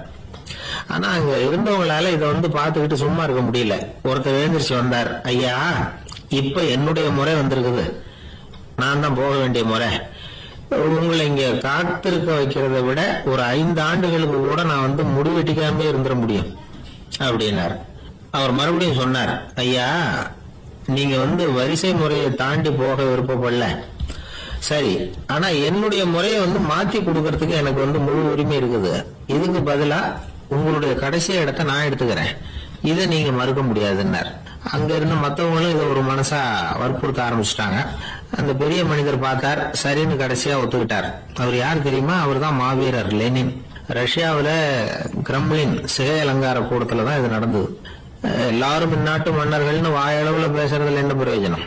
ஆனா அங்க இருந்தவங்களால இதை வந்து பாத்துக்கிட்டு சும்மா இருக்க முடியல. ஒருத்தர் எழுந்திரிச்சு வந்தார். ஐயா, இப்ப என்னுடைய முறை வந்திருக்குது, நான் தான் போக வேண்டிய முறை, உங்களை இங்க காத்திருக்க வைக்கிறத விட ஒரு 5 ஆண்டுகளுக்கு கூட நான் வந்து முடிவெட்டிக்காம இருந்துட முடியும் அப்படின்னார். அவர் மறுபடியும் சொன்னார், ஐயா, நீங்க வந்து வரிசை முறையை தாண்டி போக விருப்பப்படல, சரி, ஆனா என்னுடைய முறையை வந்து மாத்தி கொடுக்கறதுக்கு எனக்கு வந்து முழு உரிமை இருக்குது. இதுக்கு பதிலா உங்களுடைய கடைசி இடத்தை நான் எடுத்துக்கிறேன், இதை நீங்க மறுக்க முடியாதுன்னார். அங்க இருந்த மத்தவங்களும் இதை ஒரு மனசா வற்புறுத்த ஆரம்பிச்சுட்டாங்க. அந்த பெரிய மனிதர் பார்த்தார், சரின்னு கடைசியா ஒத்துக்கிட்டார். அவர் யார் தெரியுமா, அவர் தான் மாவீரர் லெனின். ரஷ்யாவில கிரெம்ளின் சிகை அலங்கார கூடத்துலதான் இது நடந்தது. எல்லாரும் இந்நாட்டு மன்னர்கள்னு வாயளவுல பேசுறதுல என்ன பிரயோஜனம்,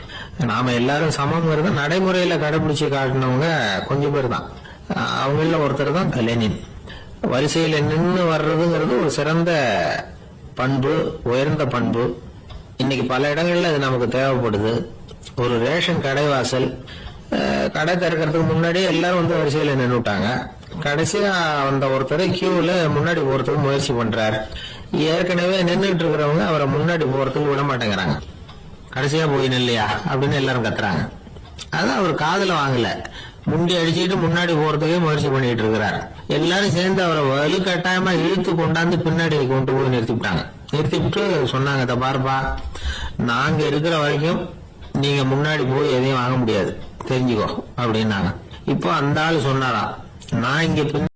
நாம எல்லாரும் சமங்கிறது நடைமுறையில கடைபிடிச்சு காட்டினவங்க கொஞ்சம் பேர் தான். அவங்கள ஒருத்தர் தான் லெனின். வரிசையில நின்று வர்றதுங்கிறது ஒரு சிறந்த பண்பு, உயர்ந்த பண்பு. இன்னைக்கு பல இடங்கள்ல அது நமக்கு தேவைப்படுது. ஒரு ரேஷன் கடைவாசல், கடை திறக்கிறதுக்கு முன்னாடியே எல்லாரும் வந்து வரிசையில நின்றுட்டாங்க. கடைசியா வந்த ஒருத்தர் கியூல முன்னாடி போறதுக்கு முயற்சி பண்றாரு. ஏற்கனவே நின்றுட்டு இருக்கிறவங்க அவரை முன்னாடி போறதுக்கு விட மாட்டேங்கிறாங்க. கடைசியா போய் நில்லையா அப்படின்னு எல்லாரும் கத்துறாங்க. அதான் அவர் காதுல வாங்கல, முண்டி அடிச்சுட்டு முன்னாடி போறதுக்கே முயற்சி பண்ணிட்டு இருக்கிறார். எல்லாரும் சேர்ந்து அவரை வலுக்கட்டாயமா இழுத்து கொண்டாந்து பின்னாடி கொண்டு போய் நிறுத்திவிட்டாங்க. நிறுத்திவிட்டு சொன்னாங்க, இத பாருப்பா, நாங்க இருக்கிற வரைக்கும் நீங்க முன்னாடி போய் எதையும் வாங்க முடியாது, தெரிஞ்சுக்கோ அப்படின்னாங்க. இப்போ அந்த ஆளு சொன்னாராம், நான் இங்க